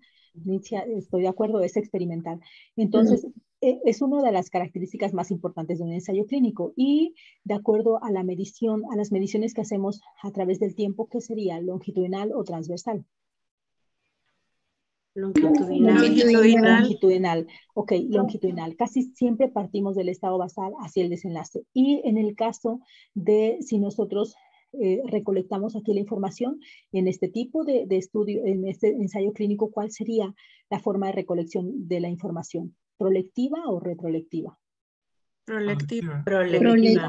estoy de acuerdo, es experimental. Entonces, es una de las características más importantes de un ensayo clínico, y de acuerdo a la medición, a las mediciones que hacemos a través del tiempo, ¿qué sería? ¿Longitudinal o transversal? Longitudinal. Ok, longitudinal. Casi siempre partimos del estado basal hacia el desenlace. Y en el caso de si nosotros recolectamos aquí la información en este tipo de estudio, en este ensayo clínico, ¿cuál sería la forma de recolección de la información? ¿Prolectiva o retrolectiva? Prolectiva.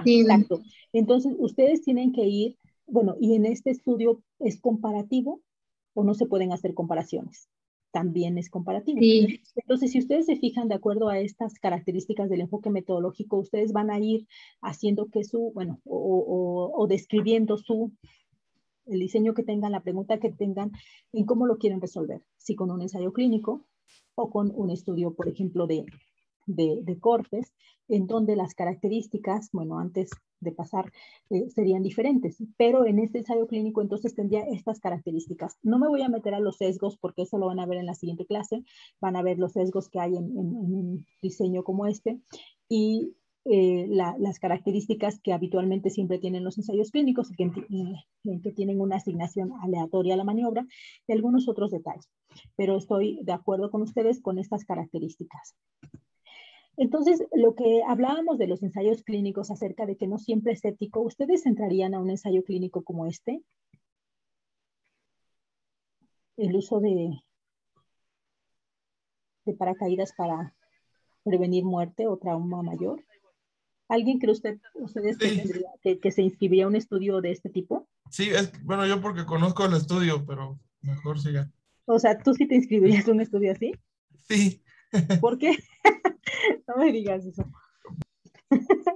Exacto. Entonces, ustedes tienen que ir, bueno, y en este estudio, ¿es comparativo o no se pueden hacer comparaciones? También es comparativo. Sí. Entonces, si ustedes se fijan de acuerdo a estas características del enfoque metodológico, ustedes van a ir haciendo que o describiendo su el diseño que tengan, la pregunta que tengan, en cómo lo quieren resolver, si con un ensayo clínico o con un estudio, por ejemplo, de cortes, en donde las características, bueno, antes de pasar, serían diferentes, pero en este ensayo clínico entonces tendría estas características. No me voy a meter a los sesgos porque eso lo van a ver en la siguiente clase, van a ver los sesgos que hay en un diseño como este y las características que habitualmente siempre tienen los ensayos clínicos, que tienen una asignación aleatoria a la maniobra y algunos otros detalles, pero estoy de acuerdo con ustedes con estas características. Entonces, lo que hablábamos de los ensayos clínicos acerca de que no siempre es ético, ¿ustedes entrarían a un ensayo clínico como este? El uso de paracaídas para prevenir muerte o trauma mayor. ¿Alguien cree ustedes que, tendría, que se inscribiría a un estudio de este tipo? Sí, bueno, yo porque conozco el estudio, pero mejor siga. O sea, ¿tú sí te inscribirías a un estudio así? Sí. ¿Por qué? No me digas eso.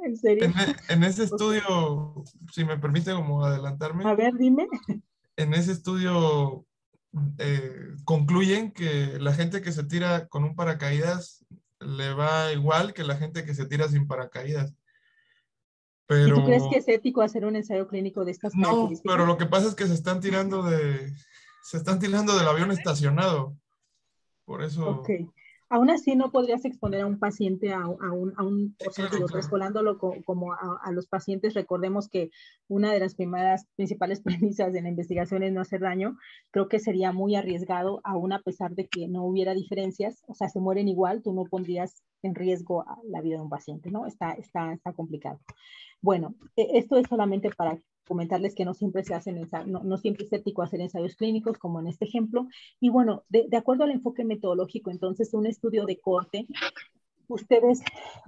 ¿En serio? En ese estudio, si me permite como adelantarme. A ver, dime. En ese estudio concluyen que la gente que se tira con un paracaídas le va igual que la gente que se tira sin paracaídas. Pero, ¿y tú crees que es ético hacer un ensayo clínico de estas características? No, pero lo que pasa es que se están tirando del avión estacionado. Por eso. Ok. Aún así no podrías exponer a un paciente Sí, o sea, claro, claro. traspolándolo como a los pacientes. Recordemos que una de las principales premisas de la investigación es no hacer daño. Creo que sería muy arriesgado, aún a pesar de que no hubiera diferencias. O sea, se mueren igual, tú no pondrías en riesgo la vida de un paciente, ¿no? Está complicado. Bueno, esto es solamente para comentarles que no siempre se hacen no siempre es ético hacer ensayos clínicos, como en este ejemplo. Y bueno, de acuerdo al enfoque metodológico, entonces, un estudio de corte, ustedes,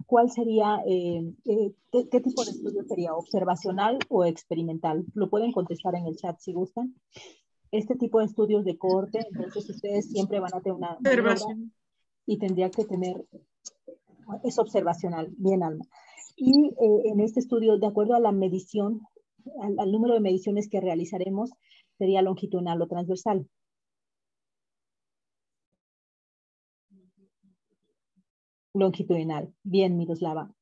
¿cuál sería, qué tipo de estudio sería? ¿Observacional o experimental? Lo pueden contestar en el chat si gustan. Este tipo de estudios de corte, entonces ustedes siempre van a tener una maniobra y tendría que tener, es observacional, bien, Alma. Y en este estudio, de acuerdo a la medición, al número de mediciones que realizaremos, sería longitudinal o transversal. Longitudinal. Bien, Miroslava.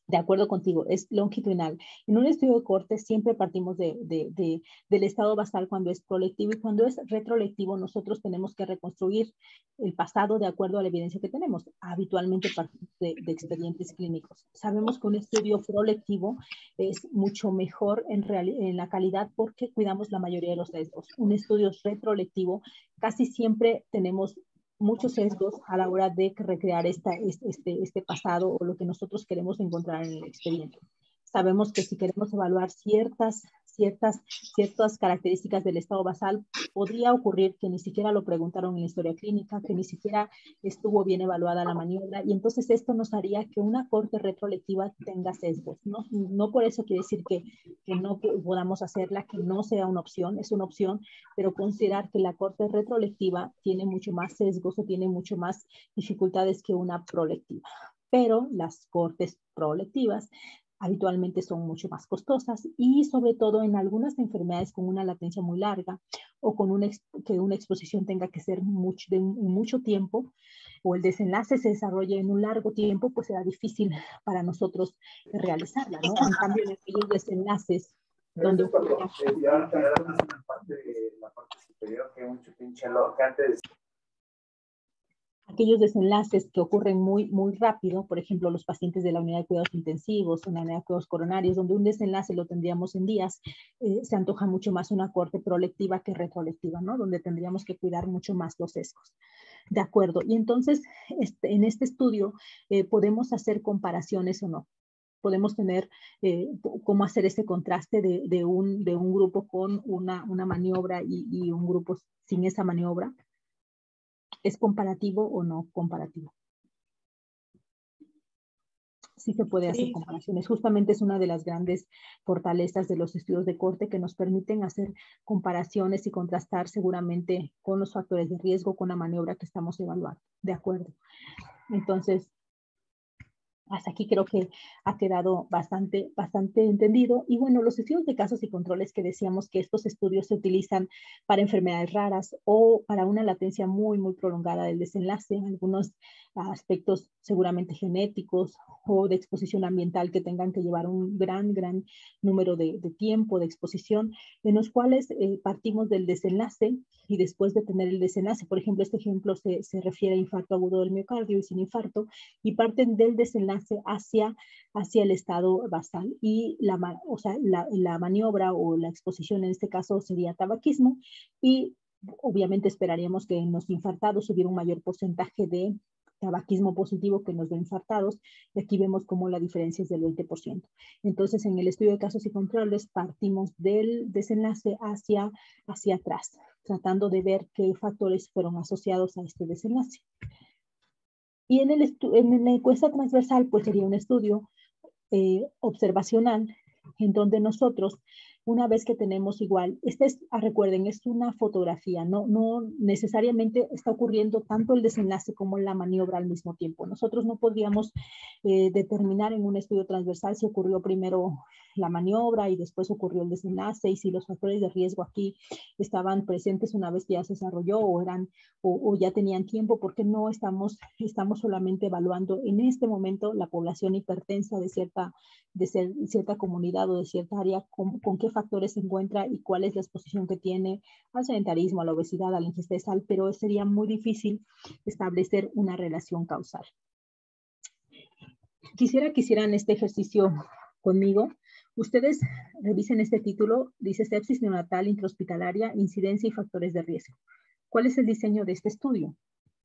De acuerdo contigo, es longitudinal. En un estudio de corte siempre partimos del estado basal cuando es prolectivo y cuando es retrolectivo nosotros tenemos que reconstruir el pasado de acuerdo a la evidencia que tenemos. Habitualmente partimos de expedientes clínicos. Sabemos que un estudio prolectivo es mucho mejor en la calidad porque cuidamos la mayoría de los sesgos. Un estudio retrolectivo casi siempre tenemos muchos sesgos a la hora de recrear este pasado o lo que nosotros queremos encontrar en el expediente. Sabemos que si queremos evaluar ciertas características del estado basal, podría ocurrir que ni siquiera lo preguntaron en la historia clínica, que ni siquiera estuvo bien evaluada la maniobra, y entonces esto nos haría que una corte retrolectiva tenga sesgos. No por eso quiere decir que no podamos hacerla, que no sea una opción, es una opción, pero considerar que la corte retrolectiva tiene mucho más sesgos o tiene mucho más dificultades que una prolectiva. Pero las cortes prolectivas habitualmente son mucho más costosas y sobre todo en algunas enfermedades con una latencia muy larga o con que una exposición tenga que ser de mucho tiempo o el desenlace se desarrolle en un largo tiempo, pues será difícil para nosotros realizarla, ¿no? En cambio, en aquellos desenlaces donde la parte superior que mucho pinche loco antes. Aquellos desenlaces que ocurren muy rápido, por ejemplo, los pacientes de la unidad de cuidados intensivos, una unidad de cuidados coronarios, donde un desenlace lo tendríamos en días, se antoja mucho más una corte prolectiva que retrolectiva, ¿no? Donde tendríamos que cuidar mucho más los sesgos. De acuerdo. Y entonces, en este estudio, podemos hacer comparaciones o no. Podemos tener cómo hacer ese contraste de un grupo con una maniobra y un grupo sin esa maniobra. ¿Es comparativo o no comparativo? Sí se puede hacer comparaciones. Justamente es una de las grandes fortalezas de los estudios de corte que nos permiten hacer comparaciones y contrastar seguramente con los factores de riesgo, con la maniobra que estamos evaluando. De acuerdo. Entonces, Hasta aquí creo que ha quedado bastante entendido. Y bueno, los estudios de casos y controles que decíamos que estos estudios se utilizan para enfermedades raras o para una latencia muy prolongada del desenlace, algunos aspectos seguramente genéticos o de exposición ambiental que tengan que llevar un gran número de tiempo de exposición, en los cuales partimos del desenlace y después de tener el desenlace, por ejemplo, este ejemplo se refiere a infarto agudo del miocardio y sin infarto, y parten del desenlace hacia el estado basal, y la maniobra o la exposición en este caso sería tabaquismo, y obviamente esperaríamos que en los infartados hubiera un mayor porcentaje de tabaquismo positivo que en los de infartados, y aquí vemos cómo la diferencia es del 20%. Entonces, en el estudio de casos y controles partimos del desenlace hacia atrás, tratando de ver qué factores fueron asociados a este desenlace. Y en la encuesta transversal, pues sería un estudio observacional, en donde nosotros, una vez que tenemos igual, recuerden, es una fotografía, no necesariamente está ocurriendo tanto el desenlace como la maniobra al mismo tiempo. Nosotros no podríamos determinar en un estudio transversal si ocurrió primero la maniobra y después ocurrió el desenlace, y si los factores de riesgo aquí estaban presentes una vez que ya se desarrolló o ya tenían tiempo, porque no estamos solamente evaluando en este momento la población hipertensa de cierta comunidad o de cierta área, con qué factores se encuentra y cuál es la exposición que tiene al sedentarismo, a la obesidad, a la ingesta de sal, pero sería muy difícil establecer una relación causal. Quisiera que hicieran este ejercicio conmigo. Ustedes revisen este título, dice sepsis neonatal intrahospitalaria, incidencia y factores de riesgo. ¿Cuál es el diseño de este estudio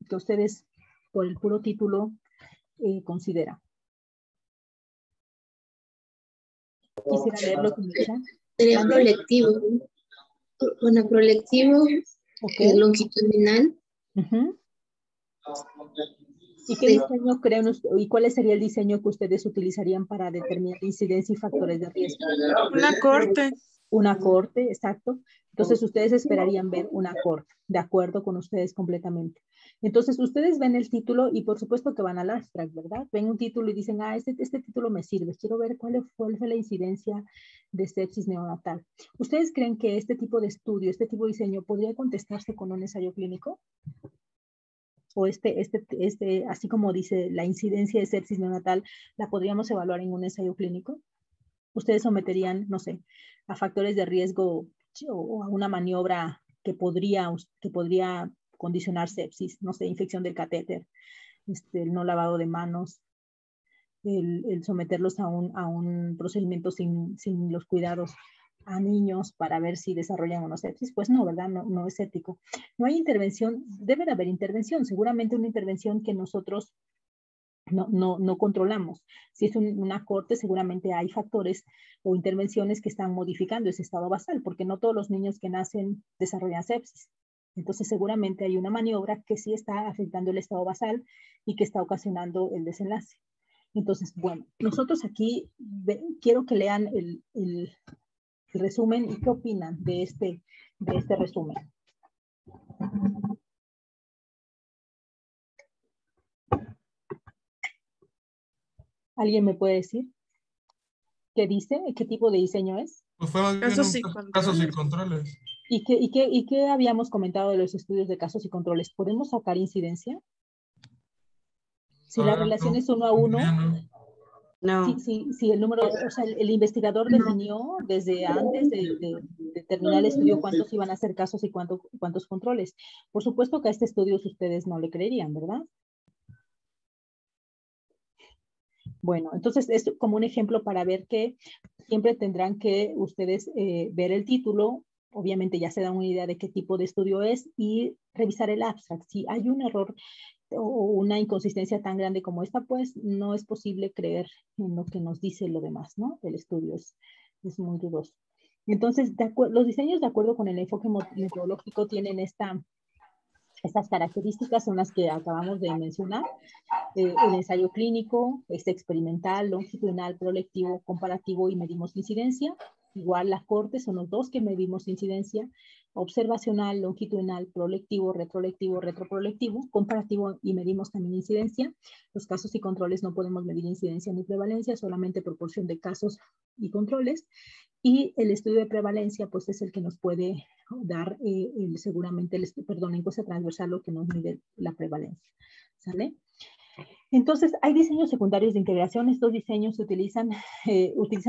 que ustedes, por el puro título, consideran? Quisiera leerlo con el chat. Sería prolectivo. Bueno, prolectivo, okay. Longitudinal. ¿Y qué diseño creen y cuál sería el diseño que ustedes utilizarían para determinar incidencia y factores de riesgo? Una corte. Una corte, exacto. Entonces ustedes esperarían ver una corte, de acuerdo con ustedes completamente. Entonces ustedes ven el título y por supuesto que van al abstract, ¿verdad? Ven un título y dicen, este título me sirve, quiero ver cuál fue la incidencia de sepsis neonatal. ¿Ustedes creen que este tipo de estudio, este tipo de diseño podría contestarse con un ensayo clínico? O así como dice la incidencia de sepsis neonatal, ¿la podríamos evaluar en un ensayo clínico? Ustedes someterían, no sé, a factores de riesgo o a una maniobra que podría condicionar sepsis, no sé, infección del catéter, el no lavado de manos, el someterlos a un procedimiento sin los cuidados a niños para ver si desarrollan o no sepsis. Pues no, ¿verdad? No es ético. No hay intervención, debe de haber intervención, seguramente una intervención que nosotros no controlamos. Si es una corte, seguramente hay factores o intervenciones que están modificando ese estado basal, porque no todos los niños que nacen desarrollan sepsis. Entonces, seguramente hay una maniobra que sí está afectando el estado basal y que está ocasionando el desenlace. Entonces, bueno, nosotros aquí quiero que lean el resumen y qué opinan de este resumen. ¿Alguien me puede decir qué dice? ¿Qué tipo de diseño es? Pues fue casos y controles. ¿Y qué habíamos comentado de los estudios de casos y controles? ¿Podemos sacar incidencia? Si la relación es 1 a 1, no. Si el número, o sea, el investigador definió desde antes de terminar el estudio cuántos iban a ser casos y cuántos controles. Por supuesto que a este estudio ustedes no le creerían, ¿verdad? Bueno, entonces es como un ejemplo para ver que siempre tendrán que ustedes ver el título, obviamente ya se dan una idea de qué tipo de estudio es, y revisar el abstract. Si hay un error o una inconsistencia tan grande como esta, pues no es posible creer en lo que nos dice lo demás, ¿no? El estudio es muy dudoso. Entonces, los diseños de acuerdo con el enfoque metodológico tienen estas características, son las que acabamos de mencionar. El ensayo clínico, experimental, longitudinal, prolectivo, comparativo y medimos incidencia. Igual la corte son los dos que medimos incidencia. observacional, longitudinal, prolectivo, retrolectivo, retroprolectivo, comparativo y medimos también incidencia. Los casos y controles no podemos medir incidencia ni prevalencia, solamente proporción de casos y controles. Y el estudio de prevalencia, pues es el que nos puede dar seguramente el encuesta transversal, lo que nos mide la prevalencia. ¿Sale? Entonces, hay diseños secundarios de integración. Estos diseños se utilizan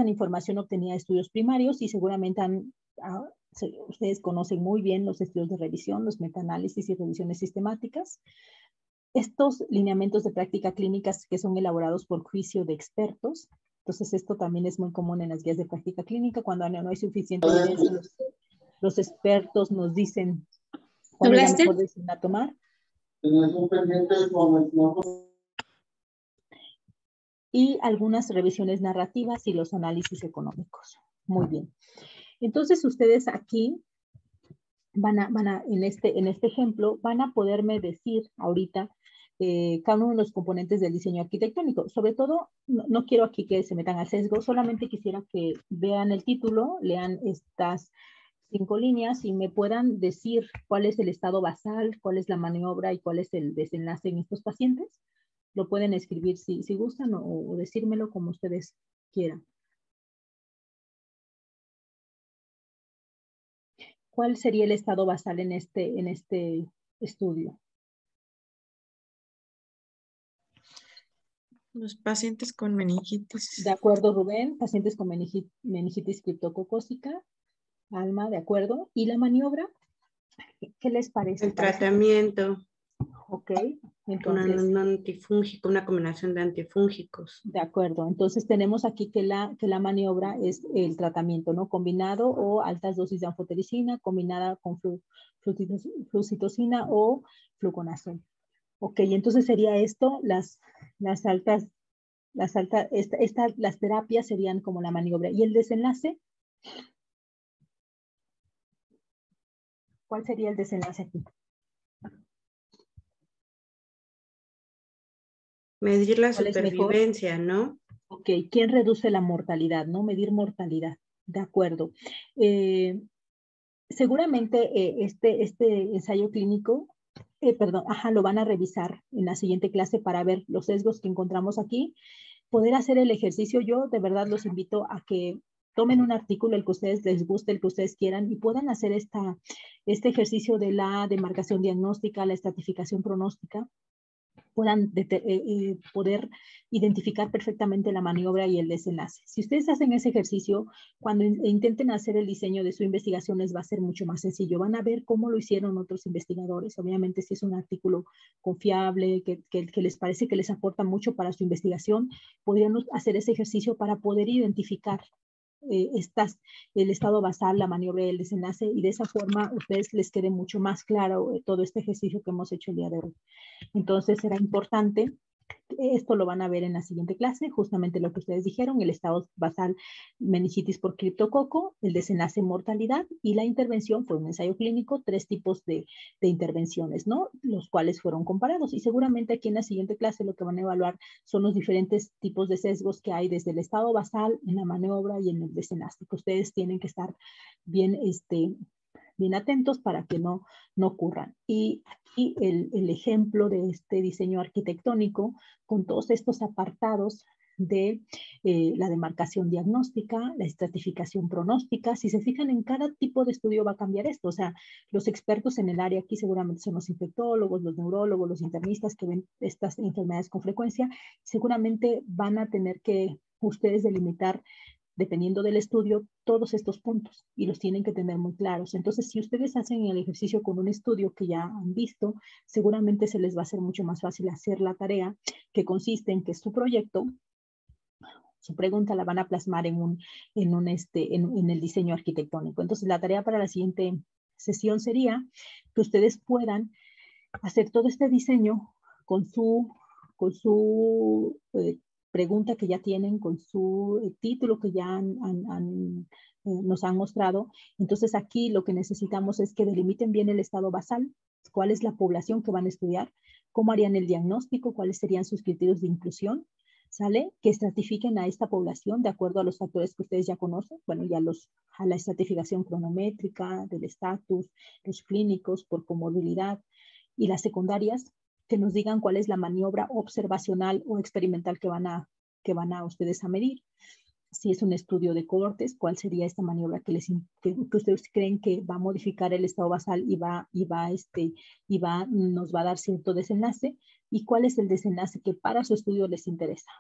información obtenida de estudios primarios y seguramente ustedes conocen muy bien los estudios de revisión, los metaanálisis y revisiones sistemáticas. Estos lineamientos de práctica clínicas que son elaborados por juicio de expertos. Entonces, esto también es muy común en las guías de práctica clínica. Cuando no hay suficiente evidencia, los expertos nos dicen cuál es la mejor decisión a tomar. Y algunas revisiones narrativas y los análisis económicos. Muy bien. Entonces, ustedes aquí en este ejemplo, van a poderme decir ahorita cada uno de los componentes del diseño arquitectónico. Sobre todo, no quiero aquí que se metan al sesgo, solamente quisiera que vean el título, lean estas 5 líneas y me puedan decir cuál es el estado basal, cuál es la maniobra y cuál es el desenlace en estos pacientes. Lo pueden escribir si gustan o decírmelo como ustedes quieran. ¿Cuál sería el estado basal en este estudio? Los pacientes con meningitis. De acuerdo, Rubén. Pacientes con meningitis criptococócica. Alma, de acuerdo. ¿Y la maniobra? ¿Qué les parece? El tratamiento. Ok. Entonces, un antifúngico, una combinación de antifúngicos. De acuerdo. Entonces tenemos aquí que la maniobra es el tratamiento, ¿no? Combinado o altas dosis de anfotericina, combinada con flucitocina o fluconazol. Ok, entonces sería esto, las terapias serían como la maniobra. ¿Y el desenlace? ¿Cuál sería el desenlace aquí? Medir la supervivencia, ¿no? Ok, ¿quién reduce la mortalidad, no? Medir mortalidad, de acuerdo. Seguramente este ensayo clínico, lo van a revisar en la siguiente clase para ver los sesgos que encontramos aquí. Poder hacer el ejercicio, yo de verdad los invito a que tomen un artículo, el que a ustedes les guste, el que ustedes quieran, y puedan hacer este ejercicio de la demarcación diagnóstica, la estratificación pronóstica, puedan poder identificar perfectamente la maniobra y el desenlace. Si ustedes hacen ese ejercicio, cuando intenten hacer el diseño de su investigación les va a ser mucho más sencillo. Van a ver cómo lo hicieron otros investigadores. Obviamente, si es un artículo confiable, que les parece que les aporta mucho para su investigación, podrían hacer ese ejercicio para poder identificar el estado basal, la maniobra y el desenlace, y de esa forma a ustedes les quede mucho más claro todo este ejercicio que hemos hecho el día de hoy. Entonces será importante, esto lo van a ver en la siguiente clase, justamente lo que ustedes dijeron, el estado basal meningitis por criptococo, el desenlace mortalidad, y la intervención fue un ensayo clínico, 3 tipos de intervenciones, ¿no? Los cuales fueron comparados, y seguramente aquí en la siguiente clase lo que van a evaluar son los diferentes tipos de sesgos que hay desde el estado basal, en la maniobra y en el desenlace, que ustedes tienen que estar bien atentos para que no ocurran. Y aquí el ejemplo de este diseño arquitectónico con todos estos apartados de la demarcación diagnóstica, la estratificación pronóstica. Si se fijan, en cada tipo de estudio va a cambiar esto. O sea, los expertos en el área aquí seguramente son los infectólogos, los neurólogos, los internistas que ven estas enfermedades con frecuencia. Seguramente van a tener que ustedes delimitar, dependiendo del estudio, todos estos puntos y los tienen que tener muy claros. Entonces, si ustedes hacen el ejercicio con un estudio que ya han visto, seguramente se les va a hacer mucho más fácil hacer la tarea, que consiste en que su proyecto, su pregunta la van a plasmar en el diseño arquitectónico. Entonces, la tarea para la siguiente sesión sería que ustedes puedan hacer todo este diseño con su pregunta que ya tienen, con su título que ya nos han mostrado. Entonces aquí lo que necesitamos es que delimiten bien el estado basal, cuál es la población que van a estudiar, cómo harían el diagnóstico, cuáles serían sus criterios de inclusión, ¿sale? Que estratifiquen a esta población de acuerdo a los factores que ustedes ya conocen, bueno, ya a la estratificación cronométrica, del estatus, los clínicos por comorbilidad y las secundarias, que nos digan cuál es la maniobra observacional o experimental que van a ustedes a medir. Si es un estudio de cohortes, cuál sería esta maniobra que ustedes creen que va a modificar el estado basal y nos va a dar cierto desenlace, y cuál es el desenlace que para su estudio les interesa.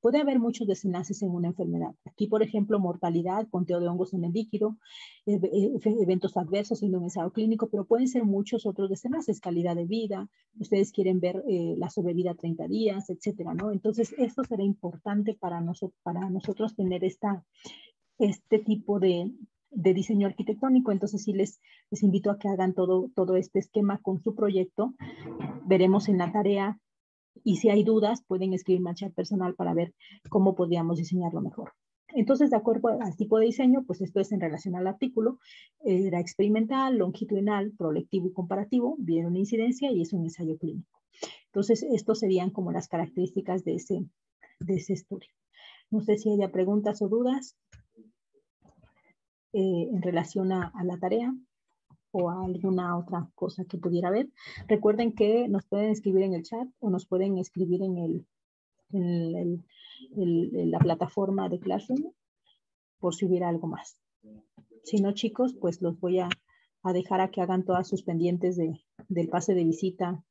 Puede haber muchos desenlaces en una enfermedad. Aquí, por ejemplo, mortalidad, conteo de hongos en el líquido, eventos adversos en un ensayo clínico, pero pueden ser muchos otros desenlaces, calidad de vida, ustedes quieren ver la sobrevida a 30 días, etcétera, ¿no? Entonces, esto será importante para nosotros tener este tipo de diseño arquitectónico. Entonces, sí les invito a que hagan todo este esquema con su proyecto. Veremos en la tarea. Y si hay dudas, pueden escribirme al chat personal para ver cómo podríamos diseñarlo mejor. Entonces, de acuerdo al tipo de diseño, pues esto es en relación al artículo. Era experimental, longitudinal, proyectivo y comparativo, viene una incidencia y es un ensayo clínico. Entonces, estos serían como las características de ese estudio. No sé si haya preguntas o dudas en relación a la tarea o a alguna otra cosa que pudiera haber. Recuerden que nos pueden escribir en el chat o nos pueden escribir en la plataforma de Classroom por si hubiera algo más. Si no, chicos, pues los voy a dejar a que hagan todas sus pendientes del pase de visita,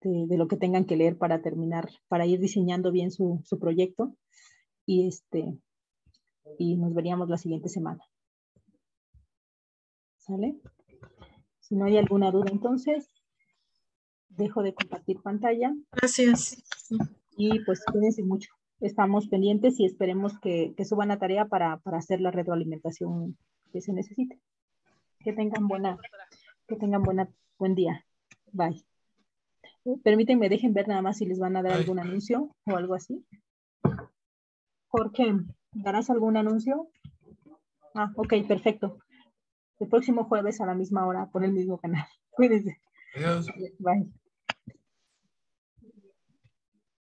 de lo que tengan que leer para terminar, para ir diseñando bien su proyecto, y nos veríamos la siguiente semana. ¿Sale? Si no hay alguna duda, entonces, dejo de compartir pantalla. Gracias. Y pues cuídense mucho. Estamos pendientes y esperemos que suban la tarea para hacer la retroalimentación que se necesite. Que tengan buen día. Bye. Permítanme, dejen ver nada más si les van a dar algún anuncio o algo así. Jorge, ¿darás algún anuncio? Ah, ok, perfecto. El próximo jueves a la misma hora por el mismo canal. Cuídense. Adiós. Bye.